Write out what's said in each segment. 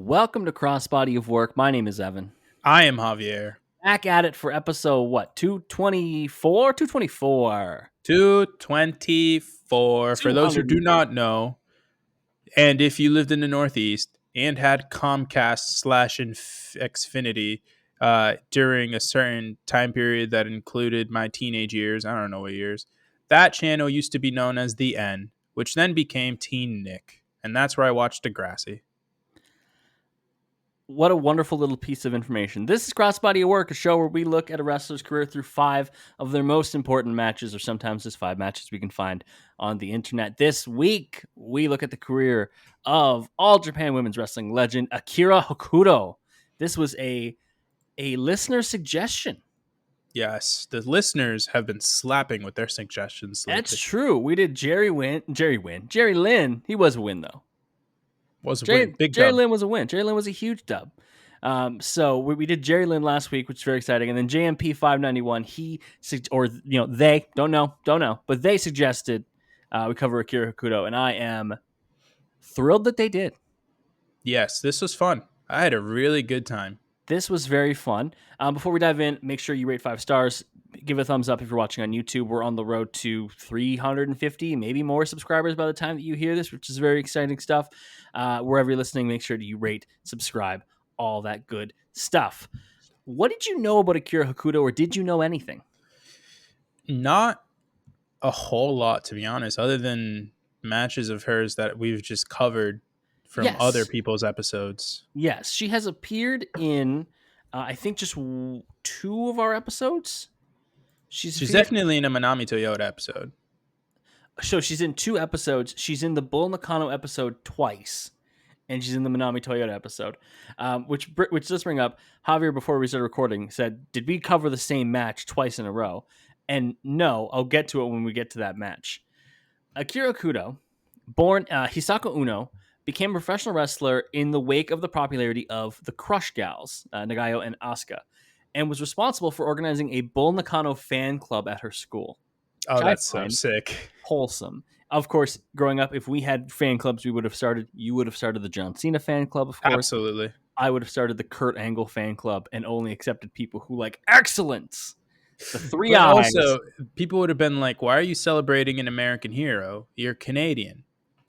Welcome to Crossbody of Work. My name is Evan. I am Javier. Back at it for episode, 224? 224. 224. For those who 200. do not know, and if you lived in the Northeast and had Comcast/Xfinity during a certain time period that included my teenage years, I don't know what years, that channel used to be known as The N, which then became Teen Nick. And that's where I watched Degrassi. What a wonderful little piece of information. This is Crossbody of Work, a show where we look at a wrestler's career through 5 of their most important matches, or sometimes just 5 matches we can find on the internet. This week, we look at the career of All Japan Women's Wrestling legend Akira Hokuto. This was a listener suggestion. Yes, the listeners have been slapping with their suggestions lately. That's true. We did Jerry Lynn. He was a win, though. Jerry Lynn was a win. Jerry Lynn was a huge dub. So we did Jerry Lynn last week, which is very exciting. And then JMP 591, they don't know, but they suggested we cover Akira Hokuto, and I am thrilled that they did. Yes, this was fun. I had a really good time. This was very fun. Before we dive in, make sure you rate 5 stars. Give a thumbs up if you're watching on YouTube. We're on the road to 350, maybe more subscribers by the time that you hear this, which is very exciting stuff. Wherever you're listening, make sure that you rate, subscribe, all that good stuff. What did you know about Akira Hokuto, or did you know anything? Not a whole lot, to be honest, other than matches of hers that we've just covered from other people's episodes. Yes, she has appeared in, I think, just 2 of our episodes. She's definitely in a Manami Toyota episode. So she's in 2 episodes. She's in the Bull Nakano episode twice, and she's in the Manami Toyota episode, which does bring up, Javier, before we started recording, said, did we cover the same match twice in a row? And no, I'll get to it when we get to that match. Akira Hokuto, born Hisako Uno, became a professional wrestler in the wake of the popularity of the Crush Gals, Nagayo and Asuka, and was responsible for organizing a Bull Nakano fan club at her school. Oh, that's so sick. Wholesome. Of course, growing up, if we had fan clubs, you would have started the John Cena fan club, of course. Absolutely. I would have started the Kurt Angle fan club and only accepted people who like excellence. The 3 eyes. Also, people would have been like, why are you celebrating an American hero? You're Canadian.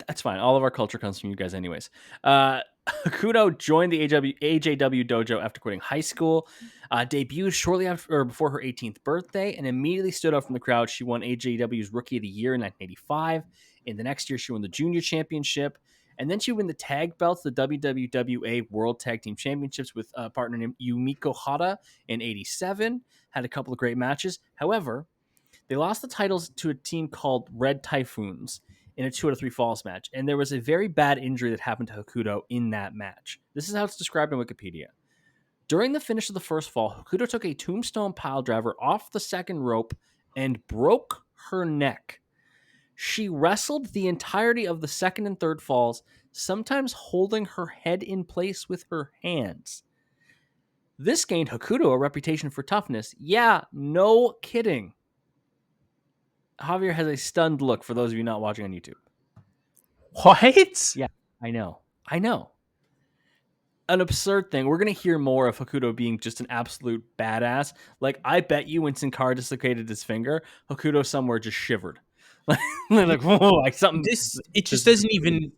That's fine. All of our culture comes from you guys anyways. Hokuto joined the AJW dojo after quitting high school, debuted shortly after or before her 18th birthday, and immediately stood up from the crowd. She won AJW's Rookie of the Year in 1985. In the next year, she won the Junior Championship, and then she won the tag belts, the WWWA World Tag Team Championships with a partner named Yumiko Hara in 87. Had a couple of great matches. However, they lost the titles to a team called Red Typhoons in a 2 out of 3 falls match, and there was a very bad injury that happened to Hokuto in that match. This is how it's described in Wikipedia. During the finish of the first fall, Hokuto took a tombstone piledriver off the second rope and broke her neck. She wrestled the entirety of the second and third falls, sometimes holding her head in place with her hands. This gained Hokuto a reputation for toughness. Yeah, no kidding. Javier has a stunned look for those of you not watching on YouTube. What? Yeah, I know. An absurd thing. We're going to hear more of Hokuto being just an absolute badass. Like, I bet you when Sin Cara dislocated his finger, Hokuto somewhere just shivered. Like, whoa, like something. It just doesn't even.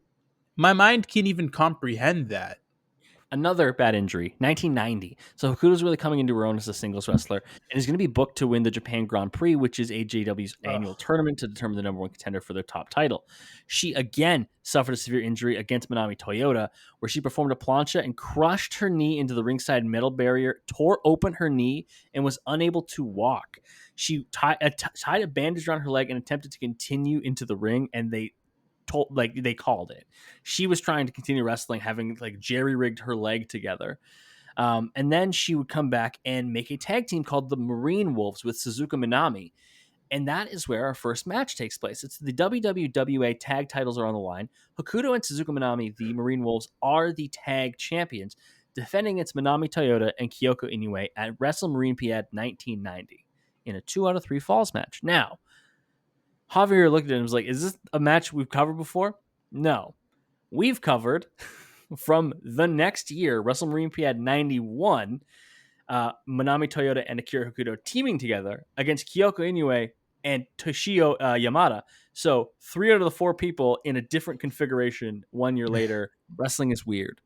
My mind can't even comprehend that. Another bad injury, 1990. So Hokuto's really coming into her own as a singles wrestler and is going to be booked to win the Japan Grand Prix, which is AJW's annual tournament to determine the number 1 contender for their top title. She again suffered a severe injury against Manami Toyota, where she performed a plancha and crushed her knee into the ringside metal barrier, tore open her knee, and was unable to walk. She tied a bandage around her leg and attempted to continue into the ring, and they called it. She was trying to continue wrestling, having like jerry-rigged her leg together. And then she would come back and make a tag team called the Marine Wolves with Suzuka Minami. And that is where our first match takes place. It's the WWWA tag titles are on the line. Hokuto and Suzuka Minami, the Marine Wolves, are the tag champions, defending against Manami Toyota and Kyoko Inoue at Wrestle Marine Pied 1990 in a 2 out of 3 falls match. Now, Javier looked at it and was like, is this a match we've covered before? No. We've covered from the next year, WrestleMania 91, Manami Toyota and Akira Hokuto teaming together against Kyoko Inoue and Toshio Yamada. So 3 out of the 4 people in a different configuration 1 year later. Wrestling is weird.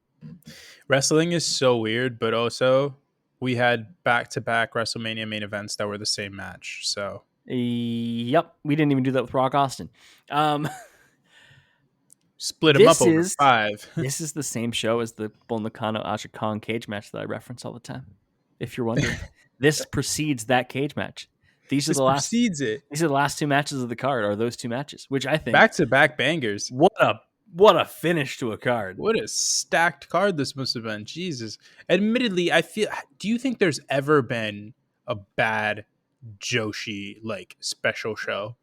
Wrestling is so weird, but also we had back-to-back WrestleMania main events that were the same match. So Yep, we didn't even do that with Rock Austin. split them up This over is 5. this is the same show as the Bull Nakano Aja Kong cage match that I reference all the time. If you're wondering, this precedes that cage match. These are This the last. precedes it. These are the last 2 matches of the card. Are those 2 matches? Which I think Back-to-back bangers. what a finish to a card. What a stacked card this must have been. Jesus. Admittedly, do you think there's ever been a bad Joshi like special show?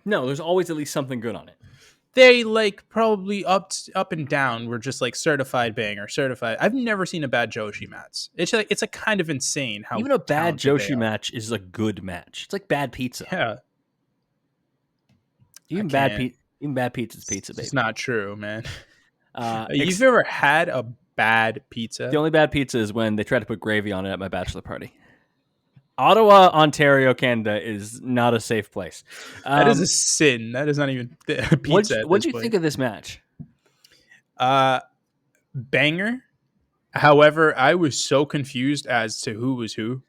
No, there's always at least something good on it. They like probably up and down were just like certified banger, certified. I've never seen a bad Joshi match. It's like kind of insane how Even a bad talented they Joshi are. match is a good match. It's like bad pizza. Yeah, Even I bad can't. pizza's pizza, baby. It's not true, man. Uh, You've ever had a bad pizza? The only bad pizza is when they try to put gravy on it at my bachelor party. Ottawa, Ontario, Canada is not a safe place. That is a sin. That is not even a pizza. What'd you think of this match? Banger. However, I was so confused as to who was who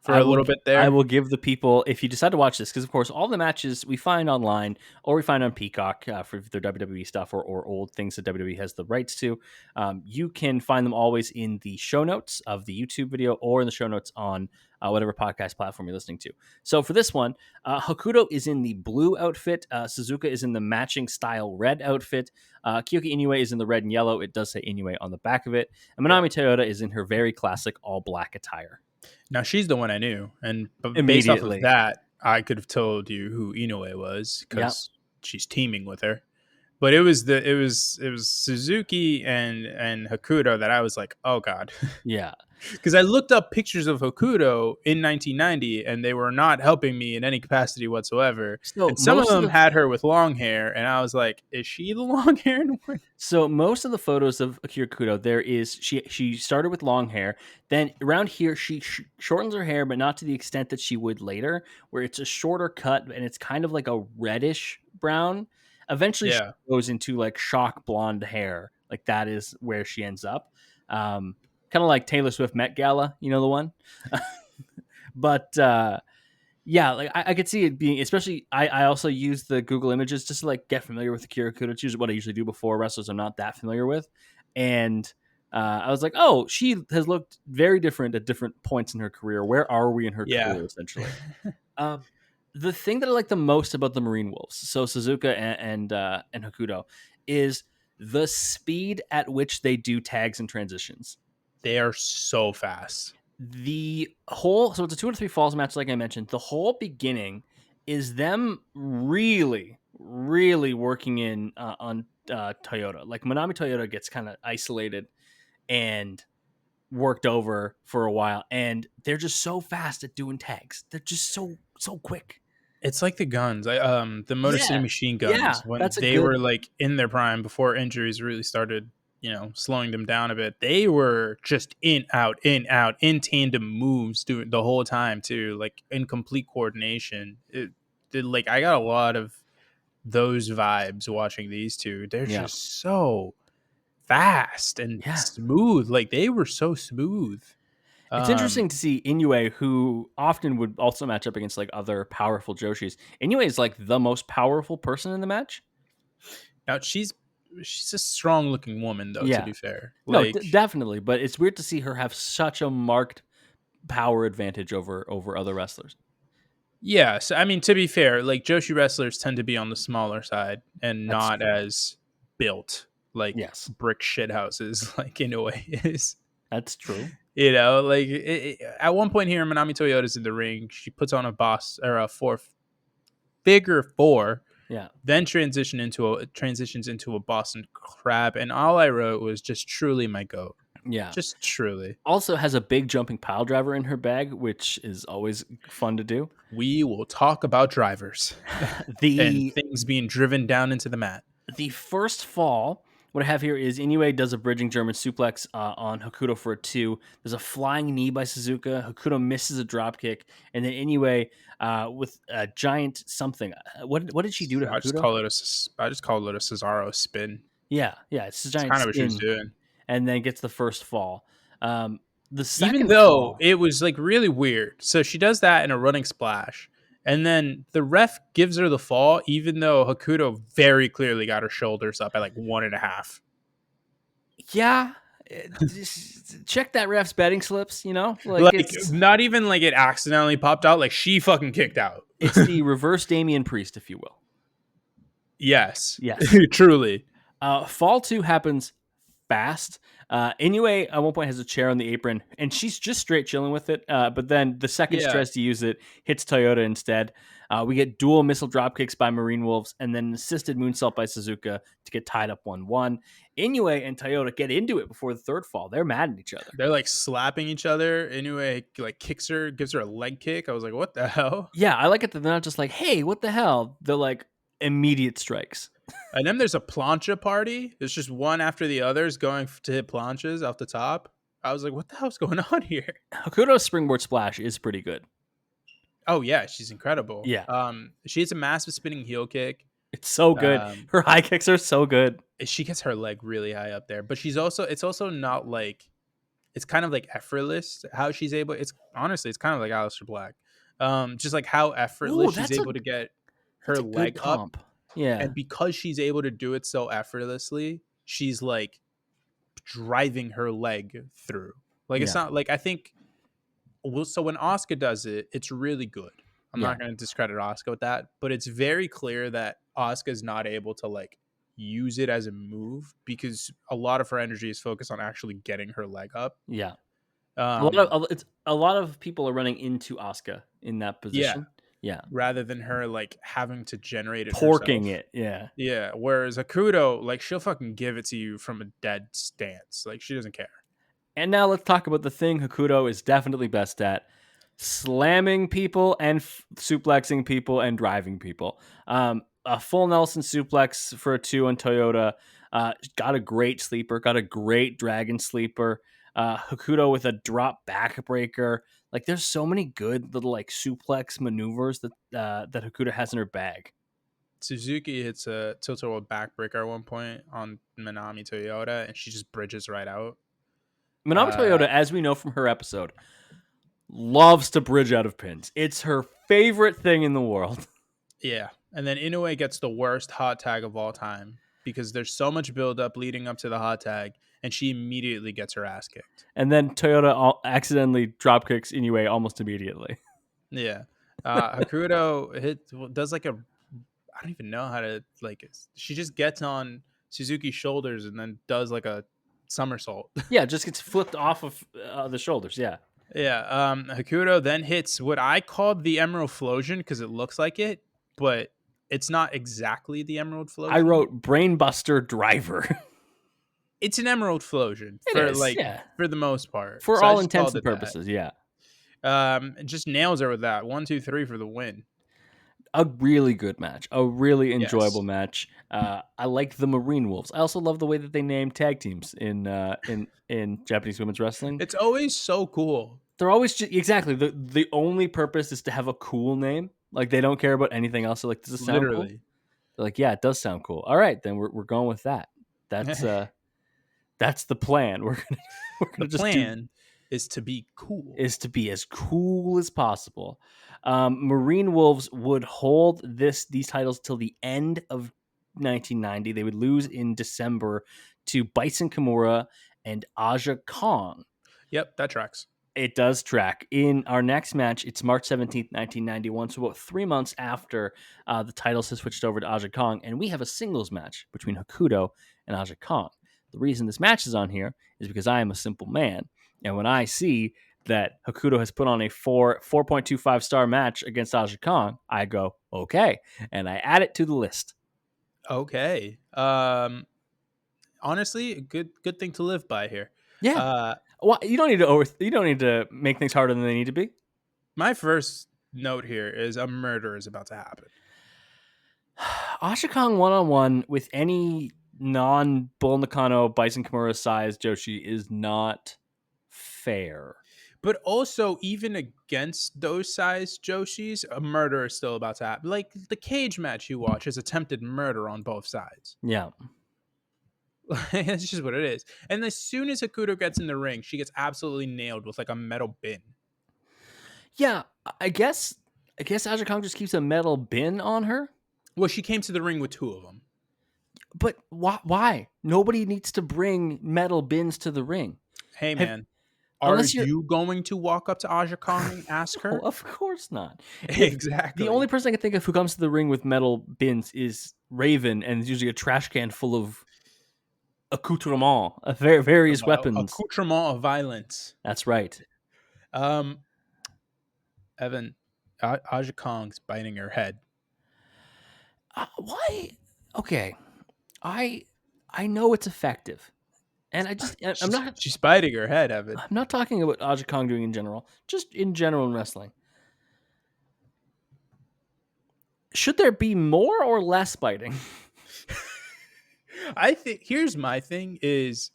for a little bit there. I will give the people, if you decide to watch this, because of course all the matches we find online or we find on Peacock for their WWE stuff or old things that WWE has the rights to. You can find them always in the show notes of the YouTube video or in the show notes on whatever podcast platform you're listening to. So for this one, Hokuto is in the blue outfit. Suzuka is in the matching style red outfit. Kyoki Inoue is in the red and yellow. It does say Inoue on the back of it. And Manami Toyota is in her very classic all black attire. Now she's the one I knew, and based off of that, I could have told you who Inoue was because she's teaming with her. But it was Suzuki and Hokuto that I was like, oh god, yeah. Because I looked up pictures of Hokuto in 1990, and they were not helping me in any capacity whatsoever. So and some of them had her with long hair, and I was like, "Is she the long hair?" So most of the photos of Akira Hokuto, there is she started with long hair. Then around here, she shortens her hair, but not to the extent that she would later, where it's a shorter cut and it's kind of like a reddish brown. Eventually, she goes into like shock blonde hair. Like that is where she ends up. Kind of like Taylor Swift Met Gala, you know the one? But yeah, like I could see it being, especially I also use the Google images just to like get familiar with Akira Hokuto. It's usually what I usually do before wrestlers I'm not that familiar with. And I was like, oh, she has looked very different at different points in her career. Where are we in her career, essentially? The thing that I like the most about the Marine Wolves, so Suzuka and Hokuto, is the speed at which they do tags and transitions. They are so fast. So it's a 2 out of 3 falls match, like I mentioned. The whole beginning is them really, really working in on Toyota. Like Manami Toyota gets kind of isolated and worked over for a while, and they're just so fast at doing tags. They're just so quick. It's like the guns, the Motor City Machine Guns, when they were like in their prime before injuries really started, slowing them down a bit. They were just in, out, in tandem moves doing the whole time too, like in complete coordination. Like I got a lot of those vibes watching these two. They're just so fast and smooth. Like they were so smooth. It's interesting to see Inoue, who often would also match up against like other powerful Joshis. Inoue is like the most powerful person in the match. Now she's a strong looking woman though, to be fair. Like, no, definitely. But it's weird to see her have such a marked power advantage over other wrestlers. Yeah. So, I mean, to be fair, like Joshi wrestlers tend to be on the smaller side and not as built like brick shit houses like Inoue is. That's true. Like at one point here, Manami Toyota's in the ring. She puts on a boss or a figure four. Yeah. Then transitions into a Boston Crab, and all I wrote was just truly my goat. Yeah. Just truly. Also has a big jumping pile driver in her bag, which is always fun to do. We will talk about drivers and things being driven down into the mat. The first fall What I have here is Inoue does a bridging German suplex on Hokuto for a 2. There's a flying knee by Suzuka. Hokuto misses a drop kick, and then Inoue with a giant something. What did she do to I just Hokuto? call it I just call it a Cesaro spin. Yeah, it's a It's giant kind of what she was spin, doing. and then gets the first fall. The Even second though fall, it was like really weird. So she does that in a running splash. And then the ref gives her the fall, even though Hakuto very clearly got her shoulders up at like 1.5. yeah. Just check that ref's betting slips. Like Like, not even like it accidentally popped out. Like, she fucking kicked out. it's the reverse Damian Priest, if you will. Yes. Yes. Truly. Fall 2 happens fast. Inoue at one point has a chair on the apron, and she's just straight chilling with it. But then the second she Yeah. tries to use it, hits Toyota instead. We get dual missile drop kicks by Marine Wolves, and then an assisted moonsault by Suzuka to get tied up 1-1. Inoue and Toyota get into it before the third fall. They're mad at each other. They're like slapping each other. Anyway, like kicks her, gives her a leg kick. I was like, what the hell? Yeah, I like it that they're not just like, hey, what the hell? They're like immediate strikes. And then there's a plancha party. It's just one after the others going to hit planchas off the top. I was like, what the hell's going on here? Hokuto's springboard splash is pretty good. Oh yeah, she's incredible. Yeah. She has a massive spinning heel kick. It's so good. Um, Her high kicks are so good. she gets her leg really high up there, but it's also not like, it's kind of like effortless how she's able. It's honestly, it's kind of like Aleister Black. Just like how effortless Ooh, she's able to get her that's a good leg up. comp. Yeah. And because she's able to do it so effortlessly, she's like driving her leg through. Like, it's Yeah. not like, I think, well, so when Asuka does it, it's really good. I'm Yeah. not going to discredit Asuka with that, but it's very clear that Asuka's not able to like use it as a move because a lot of her energy is focused on actually getting her leg up. Yeah. Um, A lot of people are running into Asuka in that yeah, position. Yeah. rather than her like having to generate it Porking herself. it. Yeah. Yeah, whereas Akudo, like, she'll fucking give it to you from a dead stance. Like, she doesn't care. And now let's talk about the thing Hokuto is definitely best at: slamming people and suplexing people and driving people. A full Nelson suplex for a 2 on Toyota. Got a great sleeper. Got a great dragon sleeper. Hokuto with a drop backbreaker. Like, there's so many good little like suplex maneuvers that Hokuto has in her bag. Suzuki hits a tilt-a-whirl backbreaker at one point on Manami Toyota, and she just bridges right out. Manami Toyota, as we know from her episode, loves to bridge out of pins. It's her favorite thing in the world. Yeah, and then Inoue gets the worst hot tag of all time because there's so much buildup leading up to the hot tag, and she immediately gets her ass kicked. And then Toyota accidentally drop kicks Inoue almost immediately. Yeah, Hakuto does like a, I don't even know how to, like, she just gets on Suzuki's shoulders and then does like a somersault. Yeah, just gets flipped off of the shoulders. Yeah. Yeah. Hakuto then hits what I called the Emerald Flosion because it looks like it, but it's not exactly the Emerald Flosion. I wrote Brainbuster Driver. It's an Emerald Flosion Yeah. for the most part. For So I all just intents called and it that. purposes, yeah. It just nails her with that 1, 2, 3 for the win. A really good match. A really enjoyable Yes. match. I like the Marine Wolves. I also love the way that they name tag teams in Japanese women's wrestling. It's always so cool. They're always exactly the only purpose is to have a cool name. Like, they don't care about anything else. They're like, does it sound cool? Literally. They're like, yeah, it does sound cool. All right, then we're going with that. That's the plan. We're gonna The plan is to be cool. Is to be as cool as possible. Marine Wolves would hold these titles till the end of 1990. They would lose in December to Bison Kimura and Aja Kong. Yep, that tracks. It does track. In our next match, it's March 17th, 1991, so about 3 months after the titles have switched over to Aja Kong, and we have a singles match between Hokuto and Aja Kong. The reason this match is on here is because I am a simple man, and when I see that Hokuto has put on a 4.25 star match against Aja Kong, I go, okay, and I add it to the list. Okay. Honestly, a good thing to live by here. Yeah. Well, you don't need to make things harder than they need to be. My first note here is a murder is about to happen. Aja Kong 1-on-1 with any non-Bull Nakano Bison Kimura size Joshi is not fair. But also, even against those size Joshis, a murder is still about to happen. Like the cage match you watch is attempted murder on both sides. Yeah. That's just what it is. And as soon as Hokuto gets in the ring, she gets absolutely nailed with like a metal bin. Yeah, I guess Aja Kong just keeps a metal bin on her. Well, she came to the ring with 2 of them. But why? Nobody needs to bring metal bins to the ring. Hey, man. Are you going to walk up to Aja Kong and ask her? No, of course not. Exactly. The only person I can think of who comes to the ring with metal bins is Raven, and it's usually a trash can full of accoutrement, various weapons. Accoutrement of violence. That's right. Evan, Aja Kong's biting her head. Why? Okay, I know it's effective, and She's biting her head, Evan. I'm not talking about Aja Kong doing in general, just in general in wrestling. Should there be more or less biting? I think here's my thing is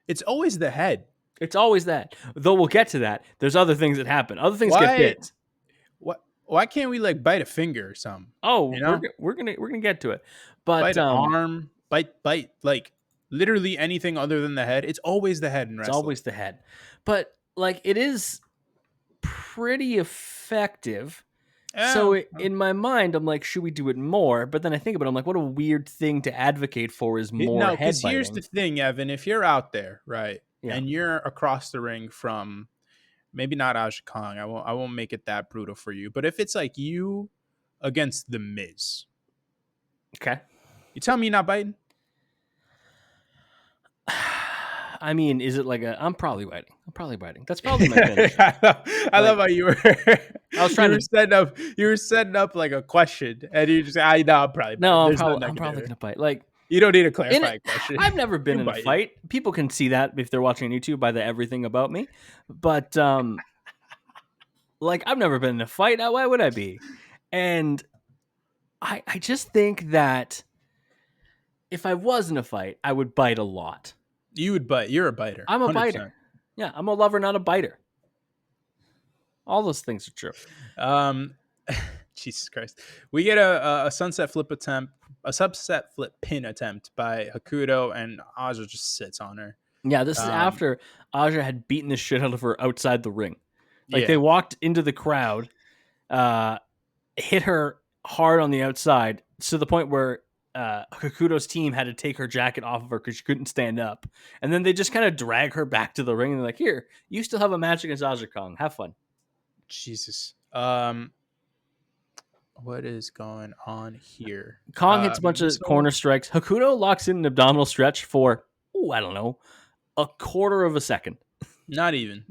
it's always the head. It's always that. Though we'll get to that. There's other things that happen. Other things get bit. Why can't we like bite a finger or something? Oh, you know? we're gonna get to it. But bite an arm, bite like literally anything other than the head. It's always the head in wrestling. It's always the head. But like it is pretty effective. Yeah. So in my mind, I'm like, should we do it more? But then I think about it, I'm like, what a weird thing to advocate for is more head biting. No, because here's the thing, Evan. If you're out there, right, and you're across the ring from maybe not Aja Kong, I won't make it that brutal for you. But if it's like you against The Miz, okay, you tell me you're not biting. I mean, is it like I'm probably biting. That's probably my finish. I love how you were. I was trying You were setting up like a question, and you just I'm probably. No, I'm probably gonna bite. Like you don't need a clarifying question. I've never been in a fight. People can see that if they're watching on YouTube by the everything about me. But like I've never been in a fight. Why would I be? And I just think that if I was in a fight, I would bite a lot. You would bite. You're a biter. I'm a 100%. Biter. Yeah, I'm a lover, not a biter. All those things are true. Jesus Christ. We get a sunset flip attempt, a sunset flip pin attempt by Hokuto, and Aja just sits on her. Yeah, this is after Aja had beaten the shit out of her outside the ring. Like they walked into the crowd, hit her hard on the outside to the point where Hokuto's team had to take her jacket off of her because she couldn't stand up. And then they just kind of drag her back to the ring and they're like, here, you still have a match against Aja Kong. Have fun. Jesus. What is going on here? Kong hits a bunch of corner strikes. Hokuto locks in an abdominal stretch for, I don't know, a quarter of a second. Not even.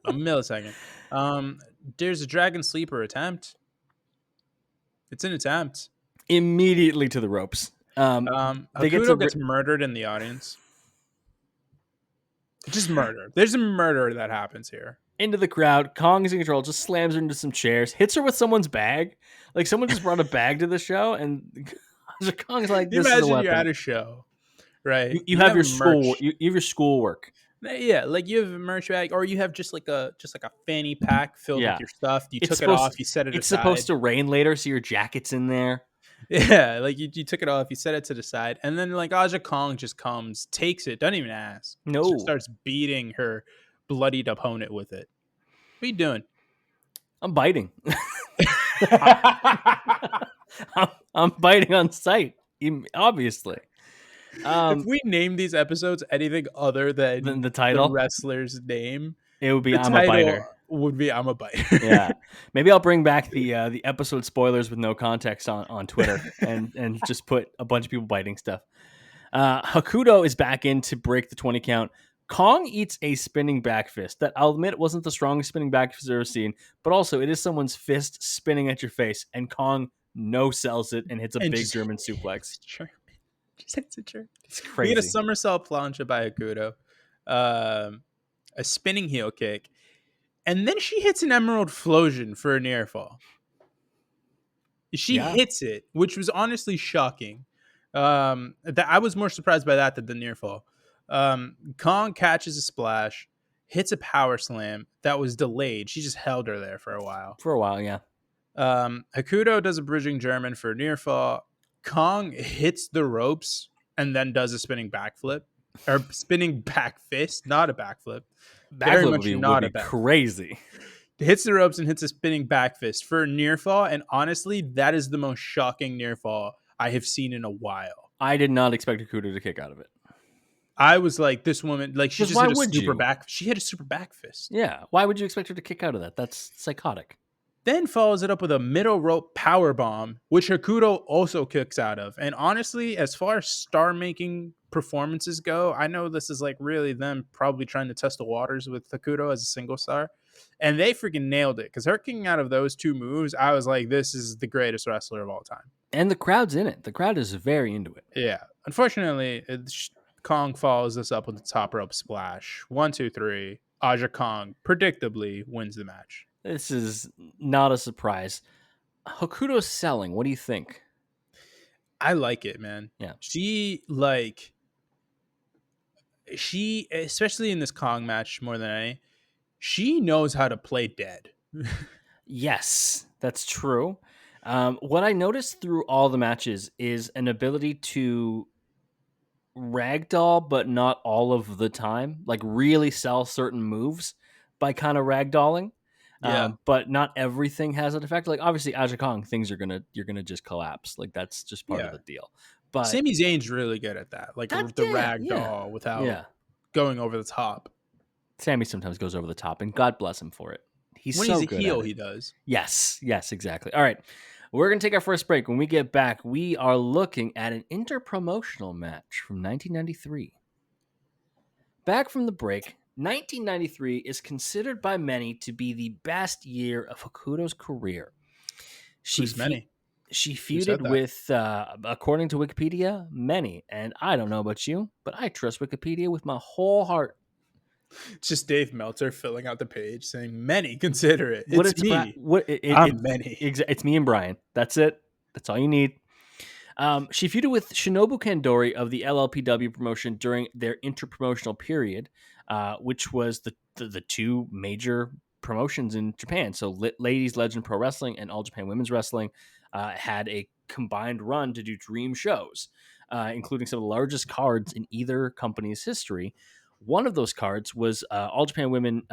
A millisecond. There's a dragon sleeper attempt. It's an attempt. Immediately to the ropes. Hokuto gets murdered in the audience. Just murder. There's a murder that happens here. Into the crowd. Kong is in control. Just slams her into some chairs. Hits her with someone's bag. Like someone just brought a bag to the show, and Kong's like, "This is a weapon." You're at a show, right? You have your school. You have your schoolwork. Yeah, like you have a merch bag, or you have just like a fanny pack filled with your stuff. You took it off. You set it aside. It's supposed to rain later, so your jacket's in there. Yeah, like you took it off, you set it to the side, and then like Aja Kong just comes, takes it, doesn't even ask. No, just starts beating her bloodied opponent with it. What are you doing? I'm biting. I'm biting on sight, obviously. If we name these episodes anything other than the title, the wrestler's name, it would be I'm a biter. Would be I'm a biter. Yeah, maybe I'll bring back the episode spoilers with no context on Twitter and just put a bunch of people biting stuff. Hokuto is back in to break the 20 count. Kong eats a spinning back fist that I'll admit wasn't the strongest spinning back fist I've ever seen, but also it is someone's fist spinning at your face, and Kong no-sells it and hits a big German suplex. Just hits it. It's crazy. We get a somersault plancha by Hokuto, a spinning heel kick, and then she hits an emerald flosion for a near fall. She hits it, which was honestly shocking. I was more surprised by that than the near fall. Kong catches a splash, hits a power slam that was delayed. She just held her there for a while. For a while, yeah. Hakuto does a bridging German for a near fall. Kong hits the ropes and then does a spinning backflip or spinning back fist, not a backflip. Very Backflip much would not be a backflip. crazy. Hits the ropes and hits a spinning back fist for a near fall. And honestly, that is the most shocking near fall I have seen in a while. I did not expect Akuda to kick out of it. I was like, this woman, like, she Because just why hit a would super you? back. She hit a super back fist. Yeah, why would you expect her to kick out of that? That's psychotic. Then follows it up with a middle rope power bomb, which Hakuto also kicks out of. And honestly, as far as star making performances go, I know this is like really them probably trying to test the waters with Hakuto as a single star. And they freaking nailed it because her kicking out of those two moves, I was like, this is the greatest wrestler of all time. And the crowd's in it. The crowd is very into it. Yeah. Unfortunately, Kong follows this up with the top rope splash. 1, 2, 3. Aja Kong predictably wins the match. This is not a surprise. Hokuto's selling. What do you think? I like it, man. Yeah. She especially in this Kong match more than any, she knows how to play dead. Yes, that's true. What I noticed through all the matches is an ability to ragdoll, but not all of the time. Like really sell certain moves by kind of ragdolling. Yeah. But not everything has an effect. Like obviously, Aja Kong, things you're gonna just collapse. Like that's just part of Yeah. the deal. But Sami Zayn's really good at that. Like that, the yeah, rag yeah, doll without yeah. going over the top. Sammy sometimes goes over the top, and God bless him for it. He's When he's so a good at heel, it. he does. Yes, yes, exactly. All right. We're going to take our first break. When we get back, we are looking at an interpromotional match from 1993. Back from the break, 1993 is considered by many to be the best year of Hokuto's career. Who's many? She Who said feuded that? with, according to Wikipedia, many. And I don't know about you, but I trust Wikipedia with my whole heart. It's just Dave Meltzer filling out the page saying, many consider it. What It's me. I'm many. it's me and Brian. That's it. That's all you need. She feuded with Shinobu Kandori of the LLPW promotion during their interpromotional period, which was the two major promotions in Japan. So Ladies Legend Pro Wrestling and All Japan Women's Wrestling had a combined run to do dream shows, including some of the largest cards in either company's history. One of those cards was All Japan Women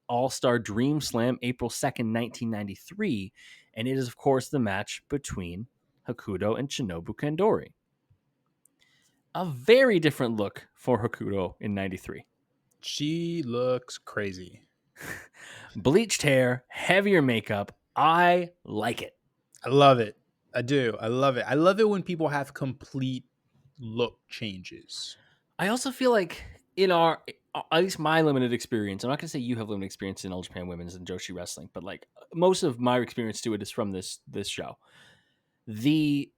All-Star Dream Slam, April 2nd, 1993. And it is, of course, the match between Hokuto and Shinobu Kandori. A very different look for Hokuto in 93. She looks crazy. Bleached hair, heavier makeup. I like it. I love it. I do. I love it. I love it when people have complete look changes. I also feel like in our, at least my limited experience, I'm not going to say you have limited experience in All Japan Women's and Joshi Wrestling, but like most of my experience to it is from this show. The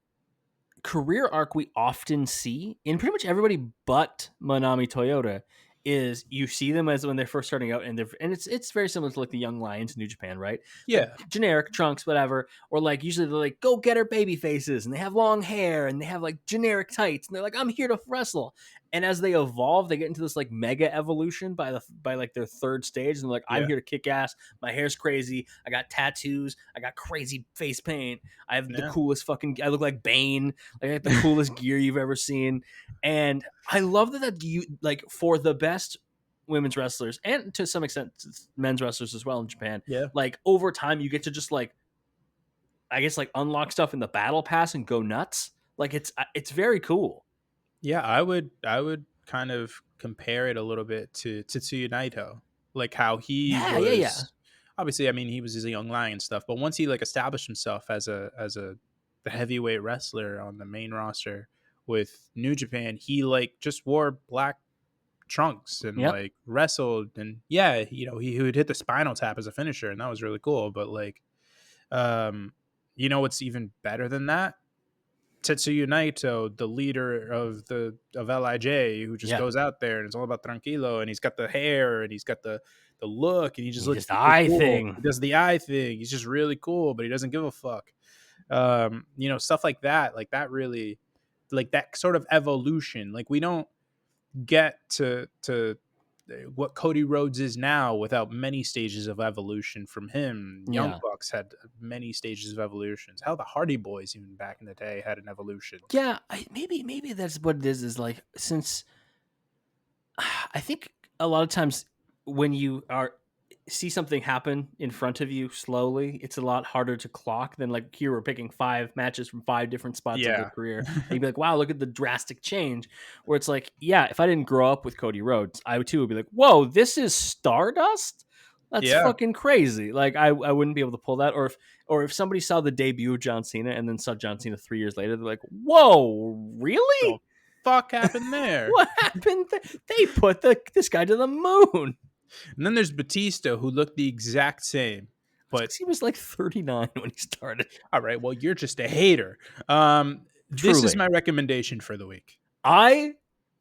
career arc we often see in pretty much everybody but Manami Toyota is you see them as when they're first starting out, and it's very similar to like the Young Lions in New Japan, right? Yeah. Like generic trunks, whatever, or like usually they're like go get her baby faces, and they have long hair, and they have like generic tights, and they're like I'm here to wrestle. And as they evolve, they get into this like mega evolution by like their third stage, and they're like I'm Yeah. here to kick ass. My hair's crazy. I got tattoos. I got crazy face paint. I have the Yeah. coolest fucking. I look like Bane. Like I got the coolest gear you've ever seen. And I love that you like for the best women's wrestlers and to some extent men's wrestlers as well in Japan. Yeah. Like over time, you get to just like, I guess like unlock stuff in the battle pass and go nuts. Like it's very cool. Yeah, I would kind of compare it a little bit to Tetsuya Naito. Like how he was obviously, I mean, he was a young lion and stuff, but once he like established himself as a heavyweight wrestler on the main roster with New Japan, he like just wore black trunks and Yep. like wrestled, and yeah, you know, he would hit the spinal tap as a finisher, and that was really cool. But like, you know what's even better than that? Tetsuya Naito, the leader of Lij, who just goes out there and it's all about tranquilo, and he's got the hair and he's got the look, and he just looks the really eye cool. thing. He does the eye thing. He's just really cool, but he doesn't give a fuck. You know, stuff like that really, like that sort of evolution. Like we don't get to what Cody Rhodes is now without many stages of evolution from him. Young Yeah. Bucks had many stages of evolutions. How the Hardy Boys even back in the day had an evolution. Yeah, maybe that's what it is like, since I think a lot of times when you are see something happen in front of you slowly, it's a lot harder to clock than like here we're picking 5 matches from 5 different spots of their Yeah. career. And you'd be like, wow, look at the drastic change. Where it's like, yeah, if I didn't grow up with Cody Rhodes, I would too would be like, whoa, this is Stardust? That's Yeah. fucking crazy. Like I wouldn't be able to pull that. Or if somebody saw the debut of John Cena and then saw John Cena 3 years later, they're like, whoa, The really? fuck happened there? What happened? They put this guy to the moon. And then there's Batista, who looked the exact same. But He was like 39 when he started. all right, well, you're just a hater. This is Truly. my recommendation for the week. I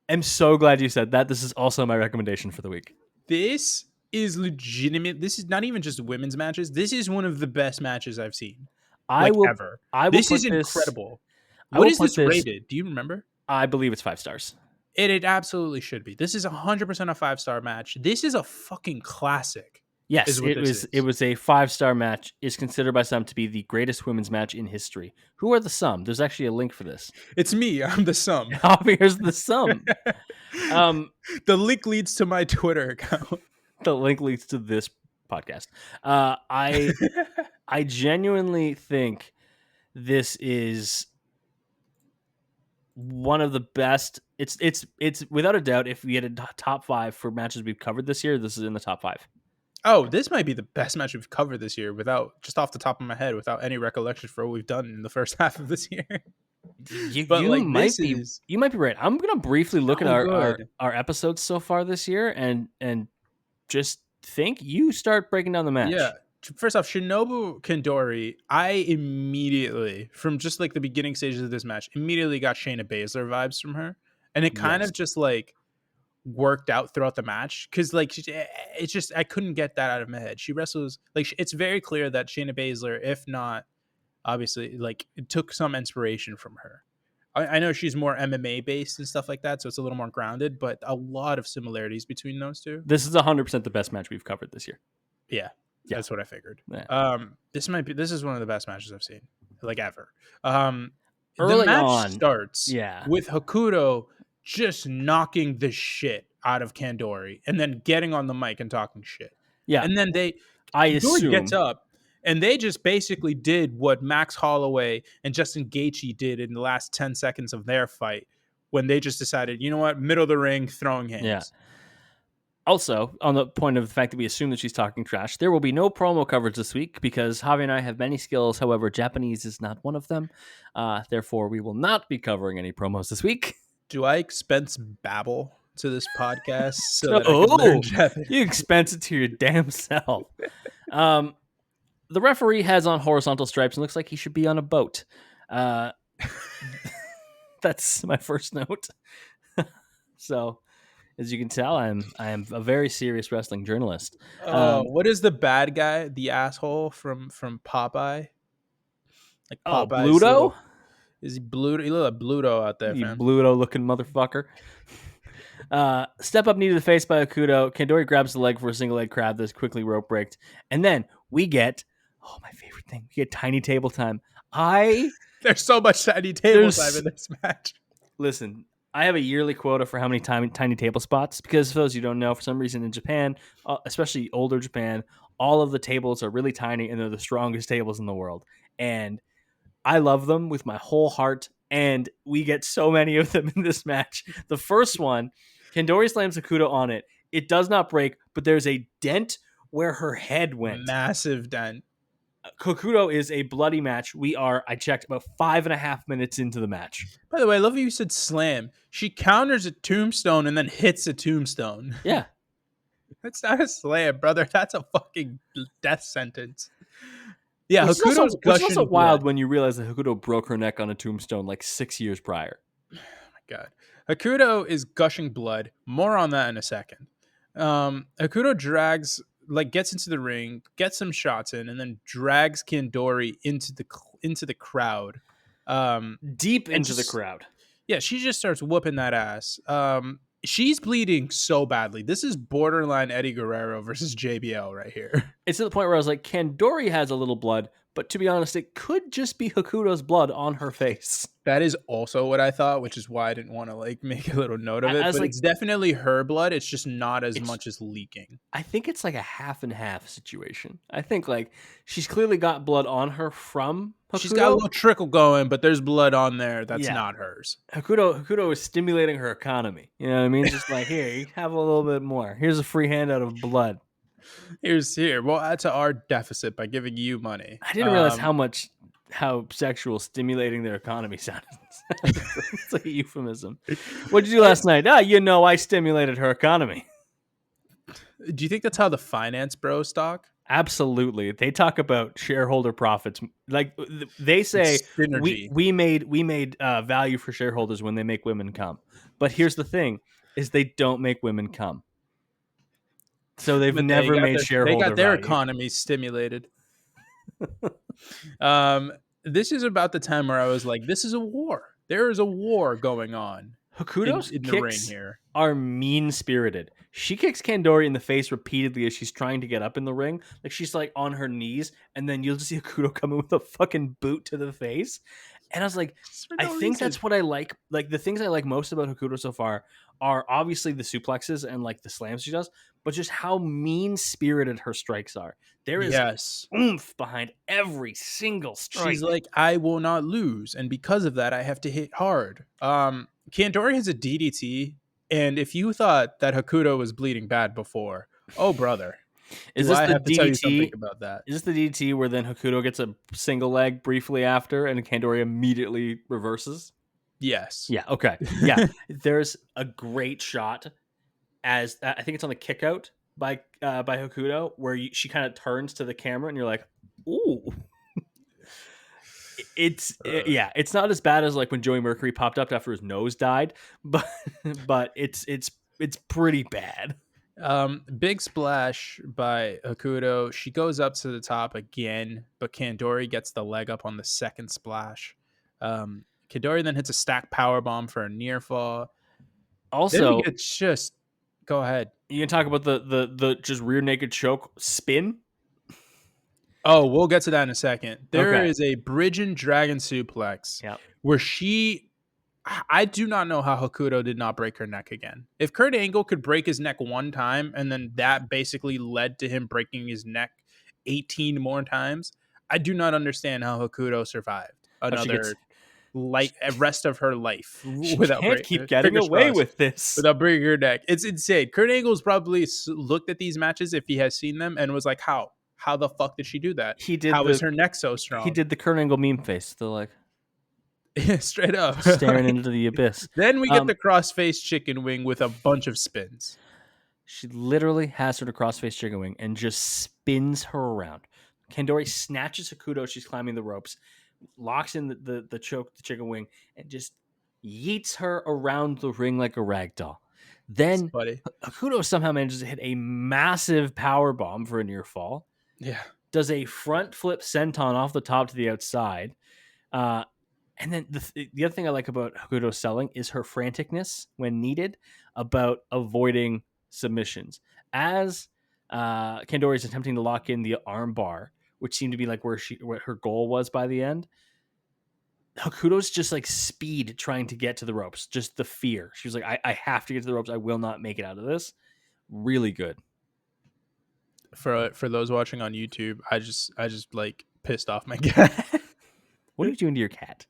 am so glad you said that. This is also my recommendation for the week. This is legitimate. This is not even just women's matches. This is one of the best matches I've seen, I will ever. put This is this. incredible. I What will is put this this. rated? Do you remember? I believe it's 5 stars. It absolutely should be. This is 100% a 5-star match. This is a fucking classic. Yes, is what it this was. is. It was a 5-star match. Is considered by some to be the greatest women's match in history. Who are the some? There's actually a link for this. It's me. I'm the sum. Here's the sum. The link leads to my Twitter account. The link leads to this podcast. I genuinely think this is one of the best. It's without a doubt. If we had a top 5 for matches we've covered this year, this is in the top 5. Oh, this might be the best match we've covered this year without, just off the top of my head, without any recollection for what we've done in the first half of this year. You This might be is you might be right. I'm gonna briefly look at so our good. episodes so far this year and just think. You start breaking down the match. Yeah. First off, Shinobu Kandori, I immediately, from just like the beginning stages of this match, immediately got Shayna Baszler vibes from her. And it kind Yes. of just like worked out throughout the match. Cause like, it's just, I couldn't get that out of my head. She wrestles, like, it's very clear that Shayna Baszler, if not, obviously, like, it took some inspiration from her. I know she's more MMA based and stuff like that, so it's a little more grounded, but a lot of similarities between those two. This is 100% the best match we've covered this year. Yeah. Yeah. That's what I figured. Yeah. This is one of the best matches I've seen, like, ever. Early the match on, starts yeah. with Hokuto just knocking the shit out of Kandori and then getting on the mic and talking shit. Yeah. And then I Kandori assume gets up and they just basically did what Max Holloway and Justin Gaethje did in the last 10 seconds of their fight when they just decided, you know what, middle of the ring, throwing hands. Yeah. Also, on the point of the fact that we assume that she's talking trash, there will be no promo coverage this week because Javi and I have many skills. However, Japanese is not one of them. Therefore, we will not be covering any promos this week. Do I expense babble to this podcast so that I can learn Japanese? You expense it to your damn self. The referee has on horizontal stripes and looks like he should be on a boat. That's my first note. So, as you can tell, I am a very serious wrestling journalist. What is the bad guy? The asshole from Popeye? Like Popeye's Bluto? Is he Bluto? You look like Bluto out there, You fam. Bluto looking motherfucker. Step up knee to the face by Hokuto. Kandori grabs the leg for a single leg crab that's quickly rope breaked. And then we get, my favorite thing, we get tiny table time. There's so much tiny table time in this match. Listen, I have a yearly quota for how many tiny table spots because for those you don't know, for some reason in Japan, especially older Japan, all of the tables are really tiny and they're the strongest tables in the world. And I love them with my whole heart, and we get so many of them in this match. The first one, Kandori slams Hokuto on it. It does not break, but there's a dent where her head went. Massive dent. Hokuto is a bloody match. I checked, about 5.5 minutes into the match. By the way, I love how you said slam. She counters a tombstone and then hits a tombstone. Yeah. That's not a slam, brother. That's a fucking death sentence. Yeah, Which Hokuto's is also wild blood. when you realize that Hokuto broke her neck on a tombstone like 6 years prior. Oh my god. Hokuto is gushing blood. More on that in a second. Hokuto gets into the ring, gets some shots in, and then drags Kandori into the crowd. Deep into the crowd. Yeah, she just starts whooping that ass. She's bleeding so badly. This is borderline Eddie Guerrero versus JBL right here. It's to the point where I was like, Kandori has a little blood, but to be honest, it could just be Hokuto's blood on her face. That is also what I thought, which is why I didn't want to like make a little note of I it. was But like, it's definitely her blood. It's just not as it's much as leaking. I think it's like a half and half situation. I think like she's clearly got blood on her from She's got a Hokuto. little trickle going, but there's blood on there that's Yeah. not hers. Hokuto is stimulating her economy. You know what I mean? Just like, here, you have a little bit more. Here's a free handout of blood. We'll add to our deficit by giving you money. I didn't realize how sexual stimulating their economy sounded. It's like a euphemism. What'd you do last night? I stimulated her economy. Do you think that's how the finance bros talk? Absolutely. They talk about shareholder profits. Like they say, Synergy. we made value for shareholders when they make women come. But here's the thing: is they don't make women come. So they've But never made they shareholder got their value. economy stimulated. This is about the time where I was like, this is a war. There is a war going on Hokuto's in the ring kicks here. are mean-spirited. She kicks Kandori in the face repeatedly as she's trying to get up in the ring. Like she's like on her knees, and then you'll just see Hokuto come in with a fucking boot to the face. And I was like, I think that's what I like. Like the things I like most about Hokuto so far are obviously the suplexes and like the slams she does, but just how mean-spirited her strikes are. There is oomph behind every single strike. She's like, I will not lose, and because of that, I have to hit hard. Kandori has a DDT, and if you thought that Hokuto was bleeding bad before, oh brother, Is do this I the have to tell you something DDT? about that? Is this the DDT where then Hokuto gets a single leg briefly after and Kandori immediately reverses? Yes. Yeah, okay. Yeah. There's a great shot as I think it's on the kick out by Hokuto where she kind of turns to the camera and you're like, ooh. It's not as bad as like when Joey Mercury popped up after his nose died, but it's pretty bad. Big splash by Hokuto. She goes up to the top again, but Kandori gets the leg up on the second splash. Kandori then hits a stack power bomb for a near fall. Also, it's just go ahead. You can talk about the just rear naked choke spin. Oh, we'll get to that in a second. There is a bridge and dragon suplex where I do not know how Hokuto did not break her neck again. If Kurt Angle could break his neck one time and then that basically led to him breaking his neck 18 more times, I do not understand how Hokuto survived another rest of her life without keep getting away with this without breaking her neck. It's insane. Kurt Angle's probably looked at these matches if he has seen them and was like, how the fuck did she do that? How is her neck so strong? He did the Kurt Angle meme face. They're like, straight up staring into the abyss. Then we get the cross-face chicken wing with a bunch of spins. She literally has her to cross-face chicken wing and just spins her around. Kandori snatches Hokuto. She's climbing the ropes, locks in the choke, the chicken wing, and just yeets her around the ring like a rag doll. Then Hokuto somehow manages to hit a massive power bomb for a near fall. Yeah. Does a front flip senton off the top to the outside. And then the other thing I like about Hokuto's selling is her franticness when needed about avoiding submissions. As Kandori is attempting to lock in the arm bar, which seemed to be like what her goal was by the end, Hokuto's just like speed trying to get to the ropes. Just the fear. She was like, I have to get to the ropes. I will not make it out of this. Really good. For those watching on YouTube, I just like pissed off my cat. What are you doing to your cat?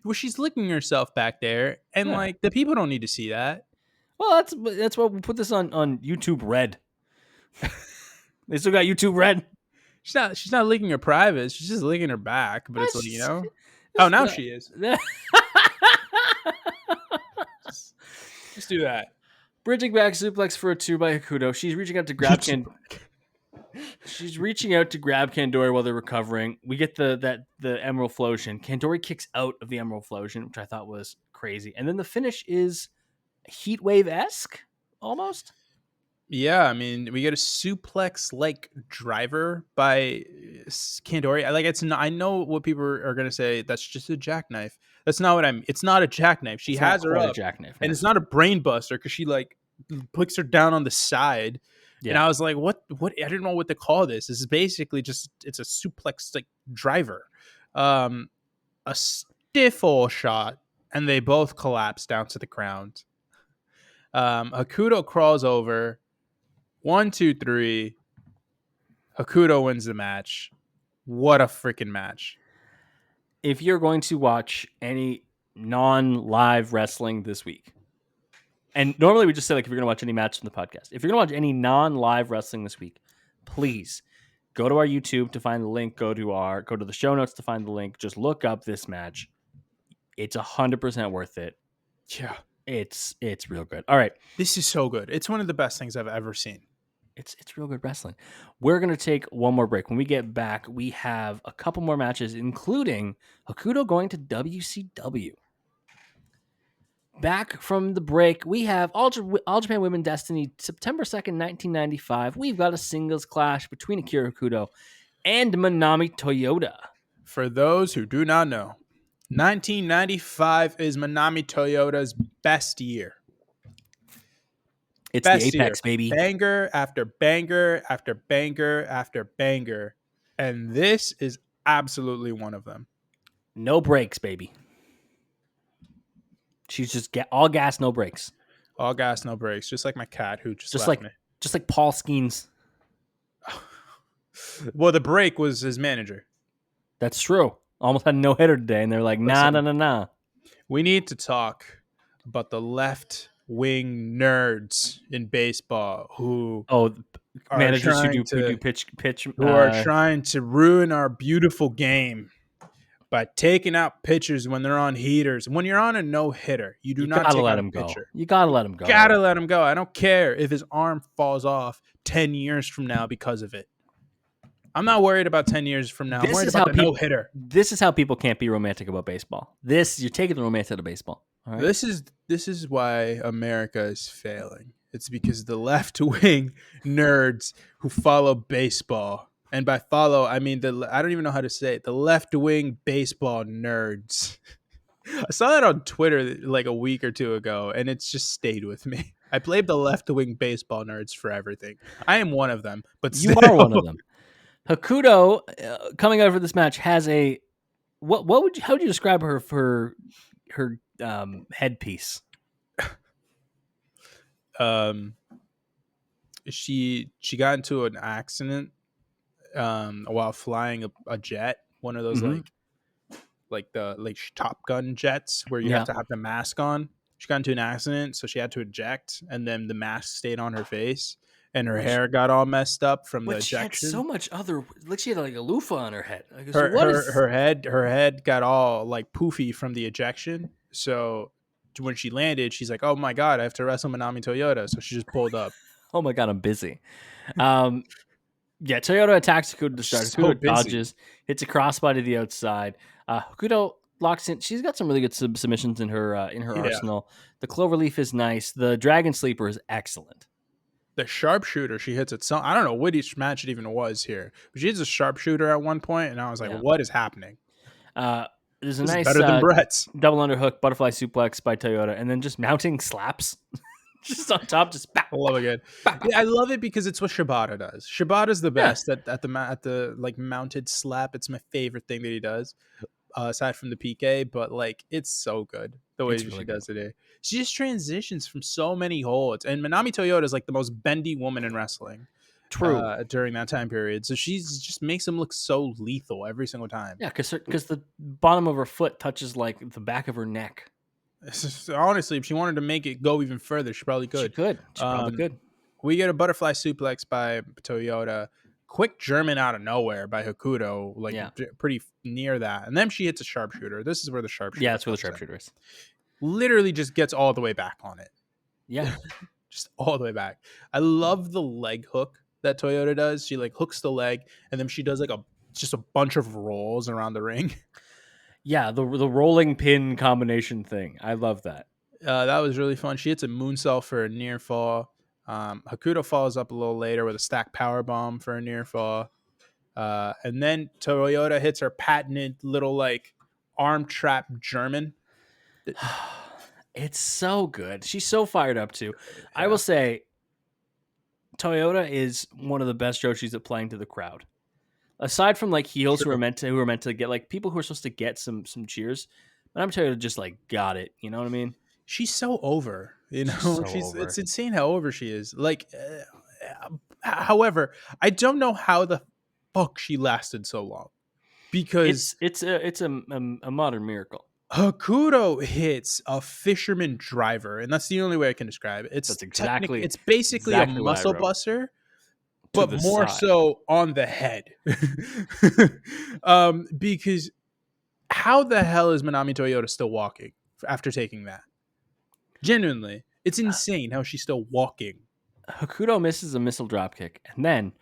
Well, she's licking herself back there, and like the people don't need to see that. Well, that's why we put this on YouTube Red. They still got YouTube Red. She's not licking her privates. She's just licking her back. But it's like, oh, now she is. just do that. Bridging back suplex for a 2 by Hokuto. She's reaching out to grab She's reaching out to grab Kandori while they're recovering. We get the Emerald Flosion. Kandori kicks out of the Emerald Flosion, which I thought was crazy. And then the finish is Heatwave-esque, almost. Yeah, I mean, we get a suplex like driver by Kandori. Like it's not. I know what people are gonna say. That's just a jackknife. That's not what I'm. It's not a jackknife. She It's not has her quite a up, jackknife. and No. it's not a brain buster because she like puts her down on the side. And Yeah. I was like, what? What? I didn't know what to call this. This is basically just it's a suplex like driver, um, a stiff old shot, and they both collapse down to the ground. Hakuto crawls over. One, two, three. Hakuto wins the match. What a freaking match. If you're going to watch any non-live wrestling this week, and normally we just say like if you're going to watch any match from the podcast, if you're going to watch any non-live wrestling this week, please go to our YouTube to find the link. Go to the show notes to find the link. Just look up this match. It's 100% worth it. Yeah. It's real good. All right. This is so good. It's one of the best things I've ever seen. It's real good wrestling. We're going to take one more break. When we get back, we have a couple more matches, including Hakuto going to WCW. Back from the break, we have All Japan Women Destiny, September 2nd, 1995. We've got a singles clash between Akira Hokuto and Manami Toyota. For those who do not know, 1995 is Manami Toyota's best year. It's Best the Apex, year. baby. Banger after banger after banger after banger. And this is absolutely one of them. No breaks, baby. She's just all gas, no breaks. All gas, no brakes. Just like my cat who just left me. Just like Paul Skeens. Well, the break was his manager. That's true. Almost had a no hitter today, and they're like, nah. We need to talk about the left wing nerds in baseball who managers who do pitch who are trying to ruin our beautiful game by taking out pitchers when they're on heaters. When you're on a no hitter, you do not take out a pitcher. You gotta let him go. Gotta let him go. I don't care if his arm falls off 10 years from now because of it. I'm not worried about 10 years from now. I'm worried about the no-hitter. This is how people can't be romantic about baseball. You're taking the romance out of baseball. All right? This is why America is failing. It's because the left-wing nerds who follow baseball, and by follow I mean I don't even know how to say it. The left-wing baseball nerds. I saw that on Twitter like a week or two ago, and it's just stayed with me. I blame the left-wing baseball nerds for everything. I am one of them, but you are one of them. Hakuto coming out for this match has a how would you describe her headpiece? She got into an accident while flying a jet, one of those like the Top Gun jets where you have to have the mask on. She got into an accident, so she had to eject, and then the mask stayed on her face. And her hair got all messed up from the ejection. She had so much she had like a loofah on her head. Her head got all like poofy from the ejection. So when she landed, she's like, "Oh my god, I have to wrestle Manami Toyota." So she just pulled up. Oh my god, I'm busy. Toyota attacks Hakuto to start. Hakuto dodges, hits a crossbody to the outside. Hakuto locks in. She's got some really good submissions in her arsenal. The cloverleaf is nice. The dragon sleeper is excellent. The sharpshooter she hits at I don't know what each match it even was here, but she hits a sharpshooter at one point, and I was like, "What is happening?" There's a nice better than Brett's double underhook, butterfly suplex by Toyota, and then just mounting slaps, just on top, just. I love it. Good. Yeah, I love it because it's what Shibata does. Shibata's the best at the like mounted slap. It's my favorite thing that he does, aside from the PK. But like, it's so good the way she does it. She just transitions from so many holds, and Manami Toyota is like the most bendy woman in wrestling. True. During that time period, so she's just makes him look so lethal every single time. Yeah, because the bottom of her foot touches like the back of her neck. Honestly, if she wanted to make it go even further, she probably could. She probably could. We get a butterfly suplex by Toyota. Quick German out of nowhere by Hokuto, pretty near that. And then she hits a sharpshooter. This is where the sharpshooter that's where the sharpshooter is. Literally just gets all the way back on it. Yeah. Just all the way back. I love the leg hook that Toyota does. She like hooks the leg, and then she does like just a bunch of rolls around the ring. Yeah, the rolling pin combination thing. I love that. That was really fun. She hits a moonsault for a near fall. Hokuto follows up a little later with a stack power bomb for a near fall. And then Toyota hits her patented little like arm trap German. It's so good. She's so fired up too. I Yeah. will say, Toyota is one of the best Joshis at playing to the crowd. Aside from like heels True. who are meant to get like people who are supposed to get some cheers, Manami Toyota just like got it. You know what I mean? She's so over, She's so she's over. it's insane how over she is. Like, however, I don't know how the fuck she lasted so long because It's a modern miracle. Hokuto hits a fisherman driver, and that's the only way I can describe it. That's exactly It's basically a what I muscle wrote. buster, To but the more side. so on the head. Because how the hell is Manami Toyota still walking after taking that? Genuinely, it's insane how she's still walking. Hokuto misses a missile dropkick, and then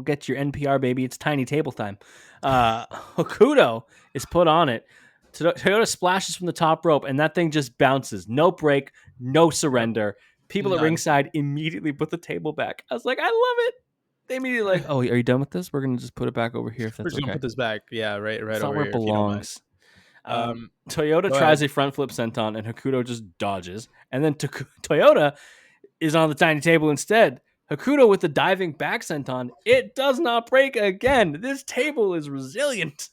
get your NPR baby! It's tiny table time. Hokuto is put on it. Toyota splashes from the top rope, and that thing just bounces. No break, no surrender. People at None. ringside immediately put the table back. I was like, I love it. They immediately like, oh, are you done with this? We're gonna just put it back over here if We're that's just gonna okay. put this back. Yeah, right It's not over where it here if you don't mind. belongs. Toyota Go tries ahead. a front flip senton, and Hokuto just dodges. And then Toyota is on the tiny table instead. Hokuto with the diving back senton. It does not break again. This table is resilient.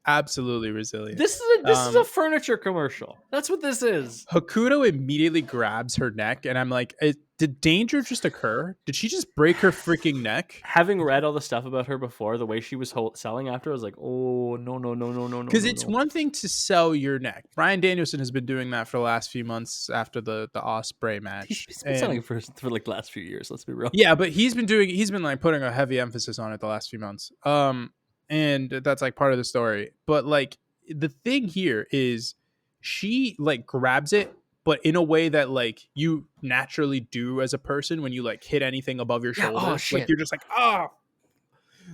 Absolutely resilient. This is a furniture commercial. That's what this is. Hokuto immediately grabs her neck, and I'm like, did danger just occur? Did she just break her freaking neck? Having read all the stuff about her before, the way she was selling after, I was like, oh, no, no, no, no, no, no, Because no, it's no. one thing to sell your neck. Bryan Danielson has been doing that for the last few months after the Ospreay match. He's been selling it for like the last few years. Let's be real. Yeah, but he's been like putting a heavy emphasis on it the last few months. And that's like part of the story. But like the thing here is she like grabs it, but in a way that like you naturally do as a person when you like hit anything above your Yeah. shoulder. Oh Like shit. you're just like, ah.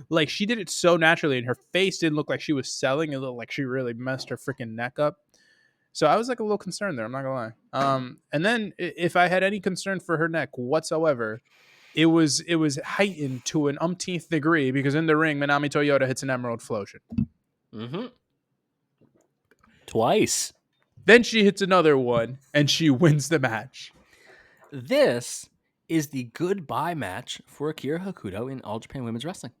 Like she did it so naturally, and her face didn't look like she was selling. It looked like she really messed her freaking neck up. So I was like a little concerned there. I'm not gonna lie. And then if I had any concern for her neck whatsoever, it was heightened to an umpteenth degree because in the ring, Manami Toyota hits an Emerald Flosion. Mm-hmm. Twice. Then she hits another one, and she wins the match. This is the goodbye match for Akira Hokuto in All Japan Women's Wrestling.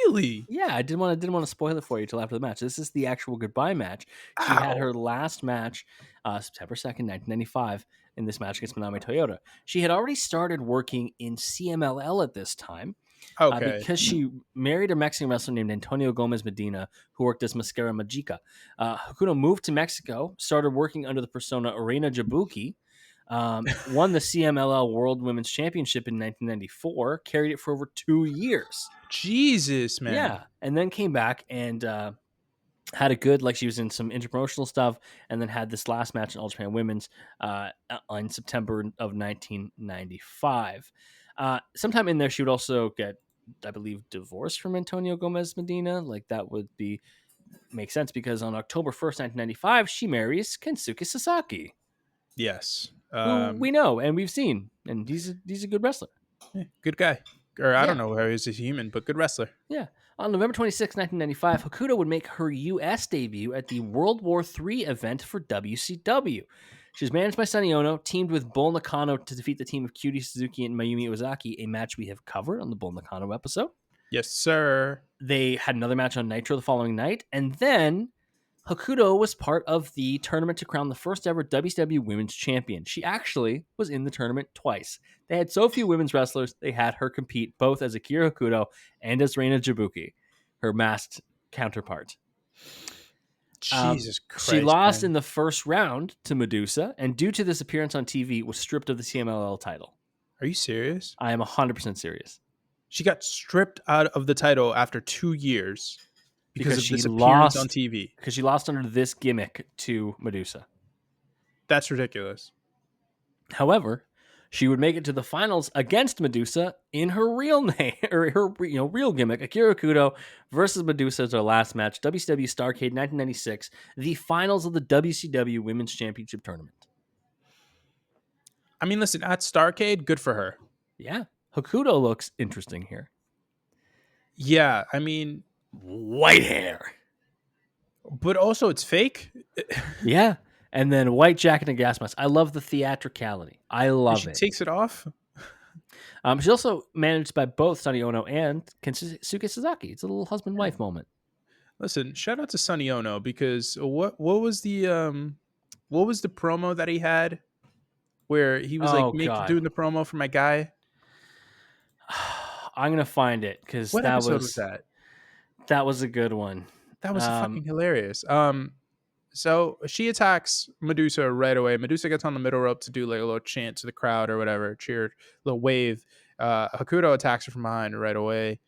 Really? Yeah, I didn't want to spoil it for you till after the match. This is the actual goodbye match. She had Ow. her last match, September 2nd, 1995, in this match against Manami Toyota. She had already started working in CMLL at this time Okay. because she married a Mexican wrestler named Antonio Gomez Medina, who worked as Mascara Magica. Hokuto moved to Mexico, started working under the persona Reina Jabuki, won the CMLL World Women's Championship in 1994, carried it for over 2 years. Jesus, man. Yeah, and then came back and had a good, like she was in some interpromotional stuff, and then had this last match in All Japan Women's in September of 1995. Sometime in there, she would also get, I believe, divorced from Antonio Gomez Medina. Like that would make sense because on October 1st, 1995, she marries Kensuke Sasaki, Yes. who we know and we've seen, and he's a good wrestler. Good guy. Or I Yeah. don't know how he's a human, but good wrestler. Yeah. On November 26, 1995, Hokuto would make her U.S. debut at the World War III event for WCW. She was managed by Sonny Ono, teamed with Bull Nakano to defeat the team of Cutie Suzuki and Mayumi Ozaki, a match we have covered on the Bull Nakano episode. Yes, sir. They had another match on Nitro the following night, and then Hokuto was part of the tournament to crown the first ever WCW Women's Champion. She actually was in the tournament twice. They had so few women's wrestlers, they had her compete both as Akira Hokuto and as Reina Jabuki, her masked counterpart. Jesus Christ. She lost man. in the first round to Madusa, and due to this appearance on TV, was stripped of the CMLL title. Are you serious? I am 100% serious. She got stripped out of the title after 2 years because of she this appearance lost on TV. Because she lost under this gimmick to Madusa. That's ridiculous. However, she would make it to the finals against Madusa in her real name or her real gimmick. Akira Hokuto versus Madusa is her last match. WCW Starrcade 1996, the finals of the WCW Women's Championship Tournament. I mean, listen, at Starcade, good for her. Yeah. Hokuto looks interesting here. Yeah, I mean, White hair. but also it's fake. Yeah. And then white jacket and gas mask. I love the theatricality. I And love she it. takes it off. She's also managed by both Sonny Ono and Kensuke Sasaki. It's a little husband-wife moment. Listen, shout out to Sonny Ono because what was the promo that he had where he was like Oh, God. doing the promo for my guy? I'm going to find it because What episode was that? that was a good one. That was Um, fucking hilarious. So she attacks Madusa right away. Madusa gets on the middle rope to do like a little chant to the crowd or whatever, cheer, little wave. Hokuto attacks her from behind right away.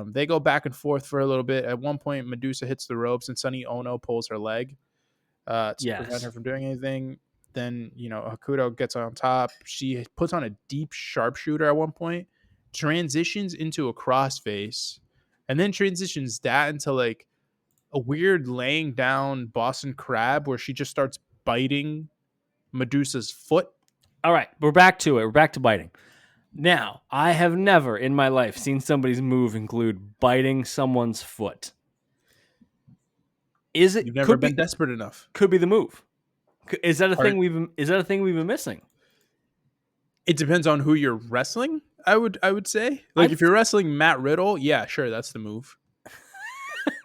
They go back and forth for a little bit. At one point, Madusa hits the ropes and Sonny Ono pulls her leg to prevent her yes. from doing anything. Then, Hokuto gets on top. She puts on a deep sharpshooter at one point, transitions into a crossface, and then transitions that into like a weird laying down Boston crab where she just starts biting Medusa's foot. All right. We're back to it. We're back to biting. Now, I have never in my life seen somebody's move include biting someone's foot. You've never been desperate enough. Could be the move. Is that a Or thing we've been missing? it depends on who you're wrestling. I would say like if you're wrestling Matt Riddle, yeah, sure, that's the move.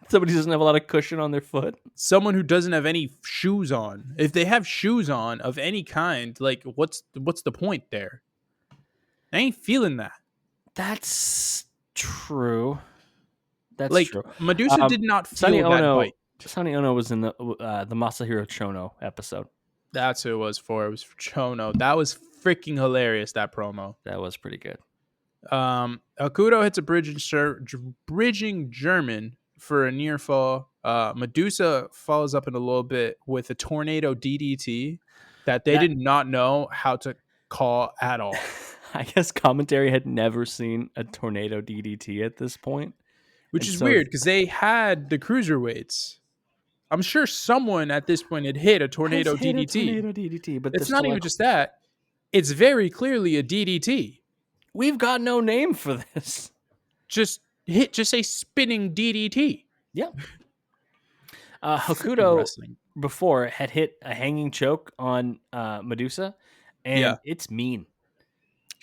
Somebody doesn't have a lot of cushion on their foot. Someone who doesn't have any shoes on. If they have shoes on of any kind, like what's the point there? I ain't feeling that. That's true. That's Like true. Medusa did not Sonny feel that Ono. bite. Sonny Ono was in the Masahiro Chono episode. That's who it was for. It was for Chono. That was freaking hilarious. That promo. That was pretty good. Hokuto hits a bridging German for a near fall. Madusa follows up in a little bit with a tornado DDT that they did not know how to call at all. I guess commentary had never seen a tornado DDT at this point. Which is weird because they had the cruiserweights. I'm sure someone at this point had hit a tornado DDT. But It's not even just that. It's very clearly a DDT. We've got no name for this. Just a spinning DDT. Yeah. Hokuto before had hit a hanging choke on Madusa, and it's mean.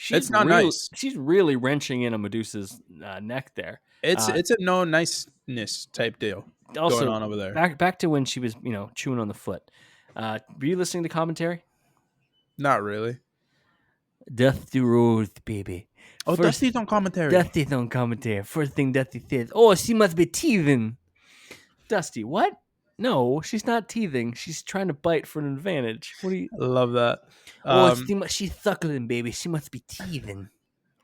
It's not nice. She's really wrenching in on Medusa's neck there. It's a no niceness type deal also, going on over there. Back to when she was chewing on the foot. Were you listening to commentary? Not really. Dusty Rose, baby. Oh, Dusty's on commentary. Dusty's on commentary. First thing Dusty says, "Oh, she must be teething." Dusty, what? No, she's not teething. She's trying to bite for an advantage. What do you? I love that. She's suckling, baby. She must be teething.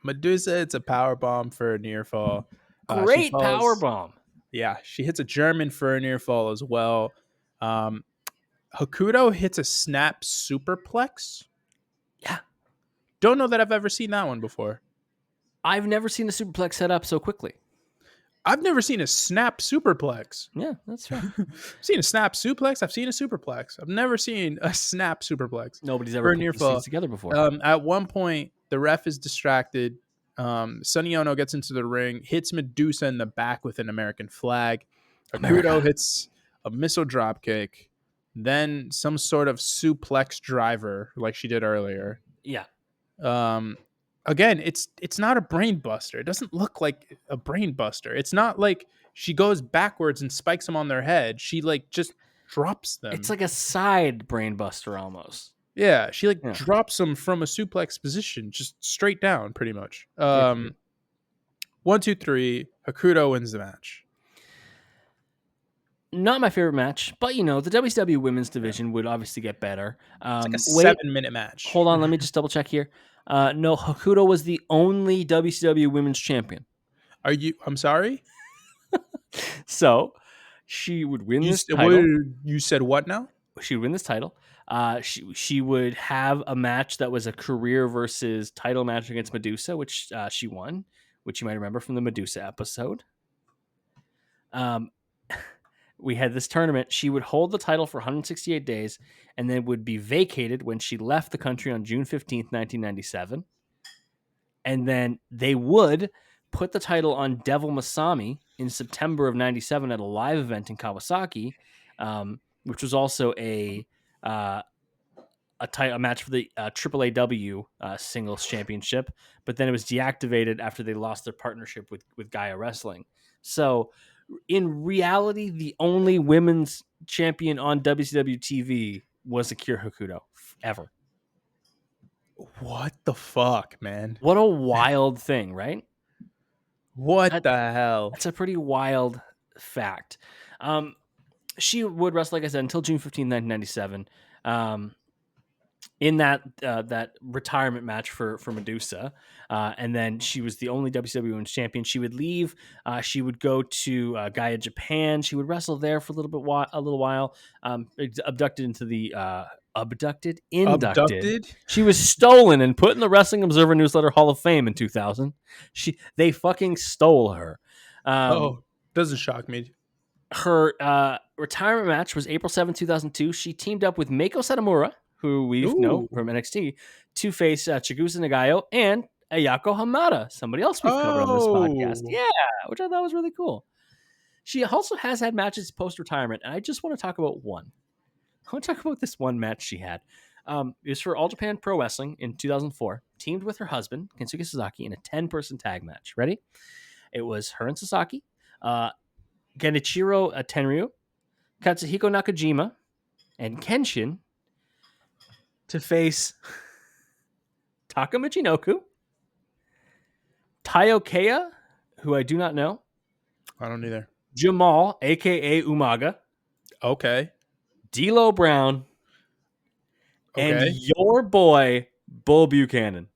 Madusa, it's a power bomb for a near fall. Great power bomb. Yeah, she hits a German for a near fall as well. Hokuto hits a snap superplex. Yeah. Don't know that I've ever seen that one before. I've never seen a superplex set up so quickly. I've never seen a snap superplex. Yeah, that's right. I've seen a snap suplex. I've seen a superplex. I've never seen a snap superplex. Nobody's ever put these things together before. At one point, the ref is distracted. Sonny Ono gets into the ring, hits Madusa in the back with an American flag. Hokuto hits a missile drop kick, then some sort of suplex driver like she did earlier. Yeah. Again, it's not a brain buster. It doesn't look like a brain buster. It's not like she goes backwards and spikes them on their head. She like just drops them. It's like a side brain buster almost. Yeah, she drops them from a suplex position, just straight down, pretty much. 1, 2, 3. Hokuto wins the match. Not my favorite match, but the WCW women's division would obviously get better. It's like a 7-minute match. Hold on, let me just double check here. No, Hokuto was the only WCW women's champion. I'm sorry? So she would win this title. You said what now? She would win this title. She would have a match that was a career versus title match against Madusa, which she won, which you might remember from the Madusa episode. we had this tournament. She would hold the title for 168 days and then would be vacated when she left the country on June 15th, 1997. And then they would put the title on Devil Masami in September of 97 at a live event in Kawasaki, which was also uh, a match for the AAAW singles championship, but then it was deactivated after they lost their partnership with Gaia Wrestling. So in reality, the only women's champion on WCW TV was Akira Hokuto ever. What the fuck, man? What a wild thing, right? What That, the hell? that's a pretty wild fact. She would wrestle, like I said, until June 15th, 1997. In that retirement match for Madusa, and then she was the only WCW Women's Champion. She would leave. She would go to Gaia Japan. She would wrestle there for a little while. Inducted. Abducted? She was stolen and put in the Wrestling Observer Newsletter Hall of Fame in 2000. They fucking stole her. Doesn't shock me. Her retirement match was April 7th, 2002. She teamed up with Meiko Satomura, who we know from NXT, to face Chigusa Nagayo and Ayako Hamada, somebody else we've covered on this podcast. Yeah, which I thought was really cool. She also has had matches post-retirement, and I just want to talk about one. I want to talk about this one match she had. It was for All Japan Pro Wrestling in 2004, teamed with her husband, Kensuke Sasaki, in a 10-person tag match. Ready? It was her and Sasaki, Genichiro Tenryu, Katsuhiko Nakajima, and Kenshin to face Taka Michinoku, Taiyokea, who I do not know. I don't either. Jamal, a.k.a. Umaga. Okay. D'Lo Brown. Okay. And your boy, Bull Buchanan.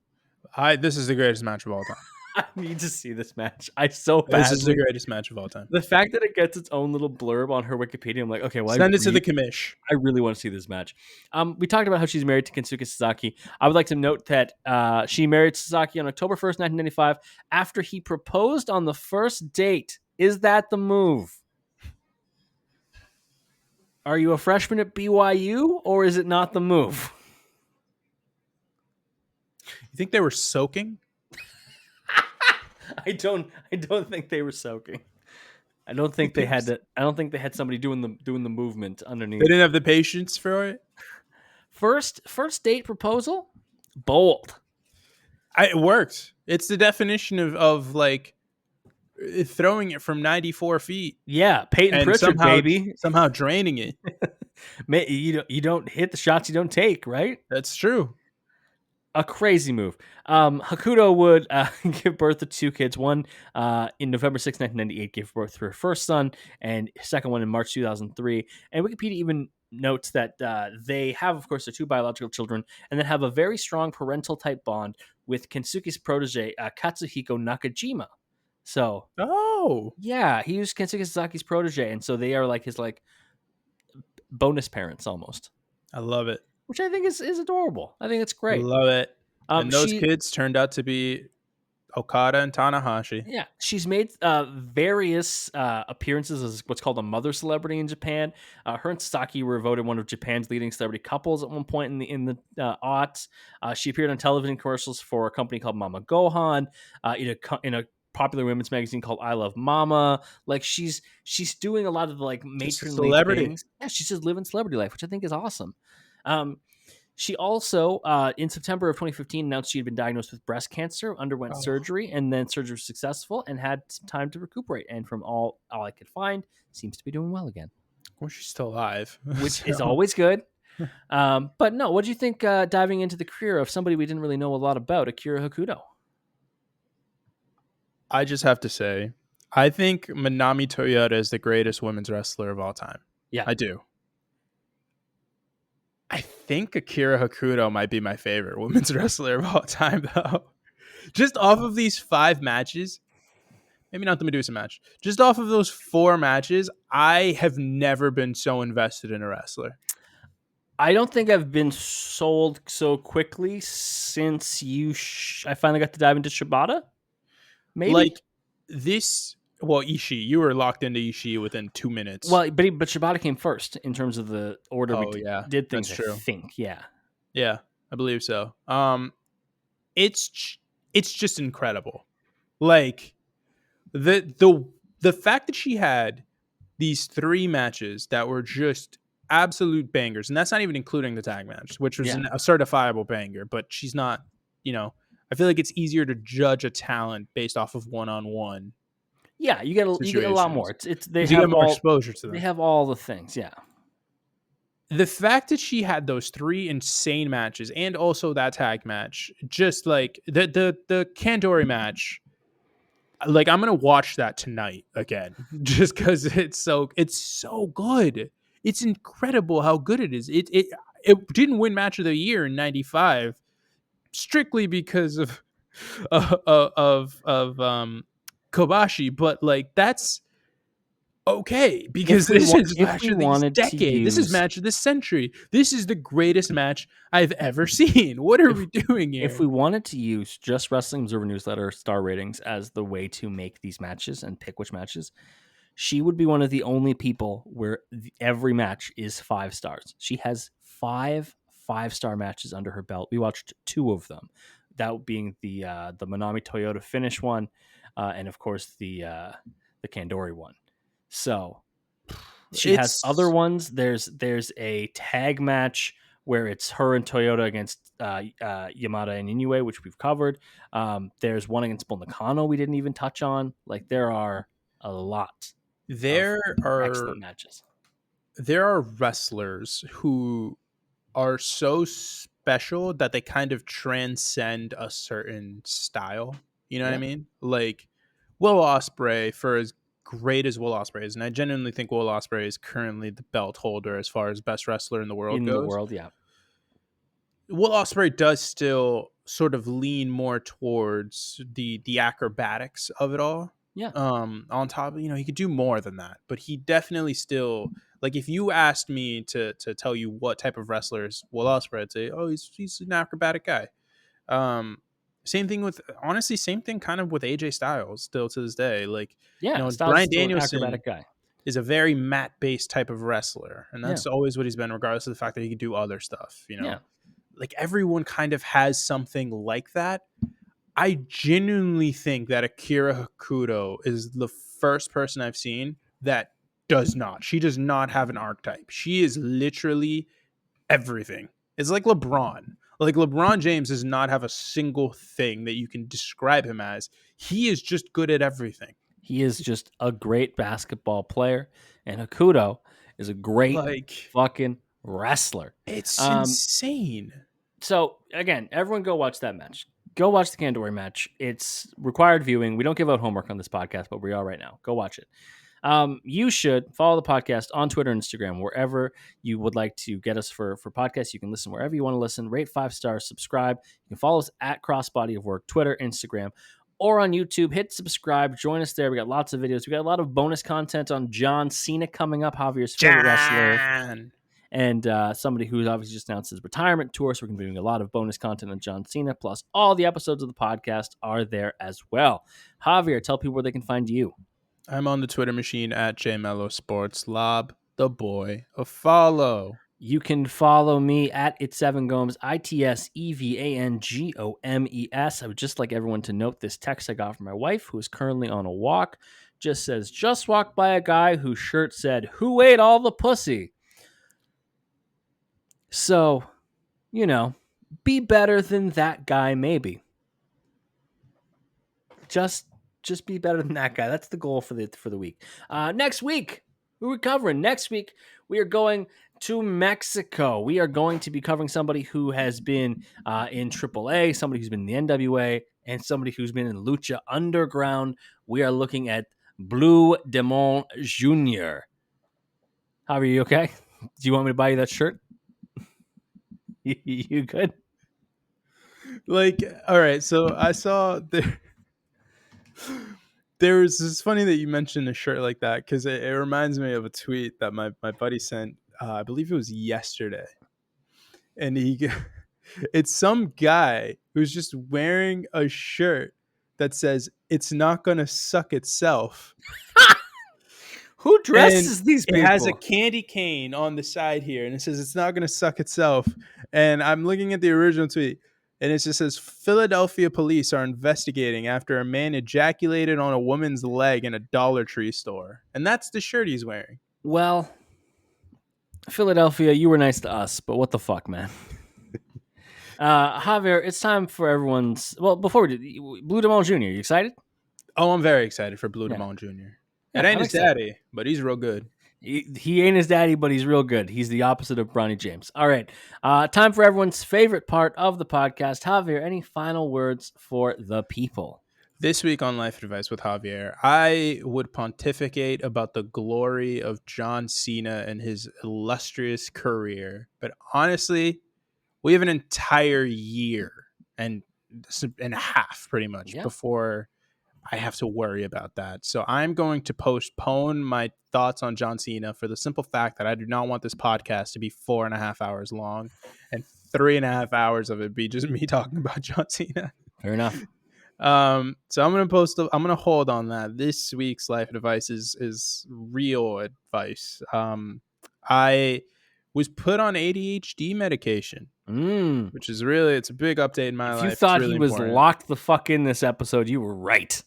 This is the greatest match of all time. I need to see this match. I so badly. This is the greatest match of all time. The fact that it gets its own little blurb on her Wikipedia, I'm like, okay, well, Send it to the commish. I really want to see this match. We talked about how she's married to Kensuke Sasaki. I would like to note that she married Sasaki on October 1st, 1995, after he proposed on the first date. Is that the move? Are you a freshman at BYU, or is it not the move? You think they were soaking? I don't think they were soaking. I don't think they had somebody doing the movement underneath. They didn't have the patience for it. First date proposal, bold. It worked. It's the definition of like throwing it from 94 feet. Yeah, Peyton Pritchard, baby. Somehow draining it. You don't hit the shots you don't take, right? That's true. A crazy move. Hokuto would give birth to two kids. One in November 6, 1998, gave birth to her first son, and second one in March 2003. And Wikipedia even notes that they have, of course, their two biological children, and then have a very strong parental type bond with Kensuke's protege, Katsuhiko Nakajima. So, yeah, he was Kensuke Sasaki's protege, and so they are like his bonus parents almost. I love it. Which I think is adorable. I think it's great. I love it. And those kids turned out to be Okada and Tanahashi. Yeah, she's made various appearances as what's called a mother celebrity in Japan. Her and Sasaki were voted one of Japan's leading celebrity couples at one point in the aughts. She appeared on television commercials for a company called Mama Gohan, in a popular women's magazine called I Love Mama. Like she's doing a lot of the matronly things. Yeah, she's just living celebrity life, which I think is awesome. She also, in September of 2015, announced she had been diagnosed with breast cancer, underwent surgery, and then surgery was successful and had some time to recuperate. And from all I could find, seems to be doing well again. Well, she's still alive. Which is always good. But no, what do you think diving into the career of somebody we didn't really know a lot about, Akira Hokuto? I just have to say, I think Manami Toyota is the greatest women's wrestler of all time. Yeah. I do. I think Akira Hokuto might be my favorite women's wrestler of all time, though. Just off of these 5 matches, maybe not the Madusa match, just off of those 4 matches, I have never been so invested in a wrestler. I don't think I've been sold so quickly since I finally got to dive into Shibata. Maybe. Like this, Well, Ishii, you were locked into Ishii within 2 minutes. Well, but Shibata came first in terms of the order we Oh yeah, did that's things. I true. think, yeah, Yeah, I believe so. It's just incredible. Like the fact that she had these three matches that were just absolute bangers, and that's not even including the tag match, which was yeah, a certifiable banger. But she's not, you know. I feel like it's easier to judge a talent based off of one-on-one yeah. You get a lot more. situations It's because you get more exposure to they them. have all the things. Yeah, The fact that she had those three insane matches and also that tag match, just like the Kandori match, like I'm gonna watch that tonight again just because it's so good. It's incredible how good it is. It didn't win match of the year in '95 strictly because of of Kobashi, but like that's okay because this is if match we of this wanted to decade. This is use match of this century. This is the greatest match I've ever seen. What are if we doing if here? we wanted to use just Wrestling Observer Newsletter star ratings as the way to make these matches and pick which matches, she would be one of the only people where every match is 5 stars. She has 5 5-star matches under her belt. We watched 2 of them, that being the Manami Toyota finish one, and of course the Kandori one. So she has other It's ones. There's a tag match where it's her and Toyota against Yamada and Inoue, which we've covered. There's one against Bull Nakano we didn't even touch on. Like there are a lot of there are excellent matches. there are wrestlers who are so special that they kind of transcend a certain style. You know what I Yeah, mean? Like Will Ospreay, for as great as Will Ospreay is, and I genuinely think Will Ospreay is currently the belt holder as far as best wrestler in the world in the goes. world, yeah, Will Ospreay does still sort of lean more towards the acrobatics of it all. yeah. On top of, he could do more than that, but he definitely still, like, if you asked me to tell you what type of wrestler is Will Ospreay, I'd say, oh, he's an acrobatic guy. Um, same thing with, honestly, same thing kind of with AJ Styles still to this day. Like, Yeah, Styles is Bryan still an Danielson acrobatic guy. is a very mat based type of wrestler, and Yeah, that's always what he's been, regardless of the fact that he can do other stuff. yeah. Like everyone kind of has something like that. I genuinely think that Akira Hokuto is the first person I've seen that does not. She does not have an archetype. She is literally everything. It's like LeBron. Like LeBron James does not have a single thing that you can describe him as. He is just good at everything. He is just a great basketball player, and Hakuto is a great Like fucking wrestler. it's Um, insane. so again, everyone go watch that match. Go watch the Kandori match. It's required viewing. We don't give out homework on this podcast, but we are right now. Go watch it. You should follow the podcast on Twitter and Instagram, wherever you would like to get us for podcasts. You can listen wherever you want to listen. Rate 5 stars, subscribe. You can follow us at Crossbody of Work, Twitter, Instagram, or on YouTube. Hit subscribe. Join us there. We got lots of videos. We got a lot of bonus content on John Cena coming up, Javier's favorite wrestler, John. and somebody who's obviously just announced his retirement tour. So we're going to be doing a lot of bonus content on John Cena. Plus, all the episodes of the podcast are there as well. Javier, tell people where they can find you. I'm on the Twitter machine at JMelloSports. Lob the boy a follow. You can follow me at It's7Gomes, ITSEVANGOMES. I would just like everyone to note this text I got from my wife, who is currently on a walk. Just says, just walked by a guy whose shirt said, "Who ate all the pussy?" So, be better than that guy, maybe. Just be better than that guy. That's the goal for the week. Next week, who are we covering? Next week, we are going to Mexico. We are going to be covering somebody who has been in AAA, somebody who's been in the NWA, and somebody who's been in Lucha Underground. We are looking at Blue Demon Jr. How are you okay? Do you want me to buy you that shirt? You good? Like, all right, so I saw there was, it's funny that you mentioned a shirt like that because it reminds me of a tweet that my buddy sent. I believe it was yesterday, and it's some guy who's just wearing a shirt that says "It's not gonna suck itself," Who and dresses these it has a people? candy cane on the side here, and it says "It's not gonna suck itself." And I'm looking at the original tweet, and it just says Philadelphia police are investigating after a man ejaculated on a woman's leg in a Dollar Tree store, and that's the shirt he's wearing. Well, Philadelphia, you were nice to us, but what the fuck, man? Javier, it's time for everyone's. Well, before we do, Blue Demon Jr., you excited? Oh, I'm very excited for Blue Yeah. Demon Jr. It Yeah, ain't I'm his excited. daddy, but he's real good. He ain't his daddy, but he's real good. He's the opposite of Bronny James. All right. Time for everyone's favorite part of the podcast. Javier, any final words for the people? This week on Life Advice with Javier, I would pontificate about the glory of John Cena and his illustrious career. But honestly, we have an entire year and a half pretty much Yeah. before I have to worry about that. So I'm going to postpone my thoughts on John Cena for the simple fact that I do not want this podcast to be 4.5 hours long and 3.5 hours of it be just me talking about John Cena. Fair enough. So I'm gonna hold on that. This week's life advice is real advice. I was put on ADHD medication, which is it's a big update in my If you life. It's thought really he was important. locked the fuck in this episode, you were right.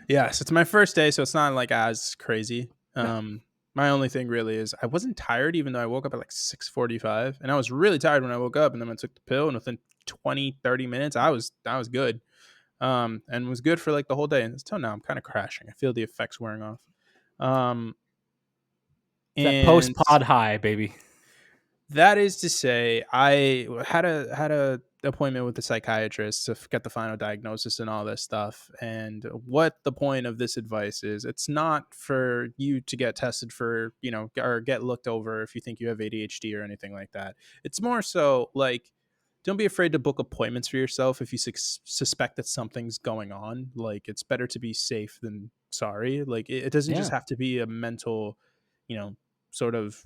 Yes, it's my first day, so it's not like as crazy. My only thing really is I wasn't tired, even though I woke up at like 6:45, and I was really tired when I woke up, and then I took the pill, and within 20-30 minutes, I was good. And was good for like the whole day. And until now, I'm kind of crashing. I feel the effects wearing off. That post And pod high, baby. that is to say, I had a appointment with the psychiatrist to get the final diagnosis and all this stuff. And what the point of this advice is, it's not for you to get tested for, or get looked over if you think you have ADHD or anything like that. It's more so like, don't be afraid to book appointments for yourself if you suspect that something's going on. Like, it's better to be safe than sorry. Like, it doesn't just have to be a mental, sort of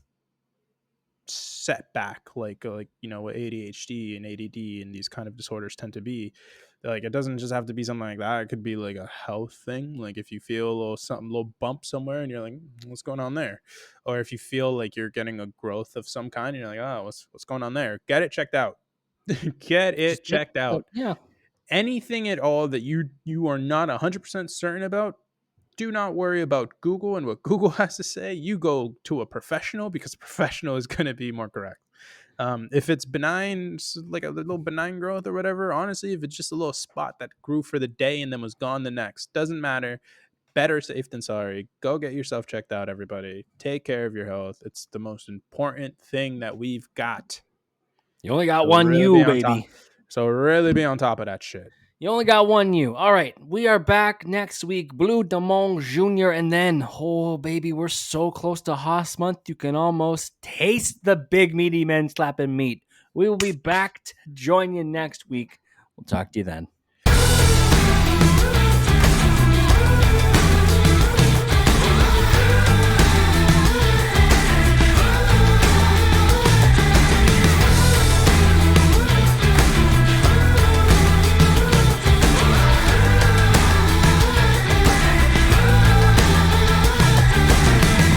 setback like what ADHD and ADD and these kind of disorders tend to be. Like, it doesn't just have to be something like that. It could be like a health thing. Like, if you feel a little bump somewhere and you're like, what's going on there? Or if you feel like you're getting a growth of some kind and you're like, oh, what's going on there? Get it checked out. Get it checked out. Yeah. Anything at all that you are not 100% certain about, do not worry about Google and what Google has to say. You go to a professional, because a professional is going to be more correct. If it's benign, like a little benign growth or whatever, honestly, if it's just a little spot that grew for the day and then was gone the next, doesn't matter. Better safe than sorry. Go get yourself checked out, everybody. Take care of your health. It's the most important thing that we've got. You only got So one really you, baby. So really be on top of that shit. You only got one you. All right. We are back next week. Blue Demon Jr. And then, oh, baby, we're so close to Haas month. You can almost taste the big meaty men slapping meat. We will be back to join you next week. We'll talk to you then.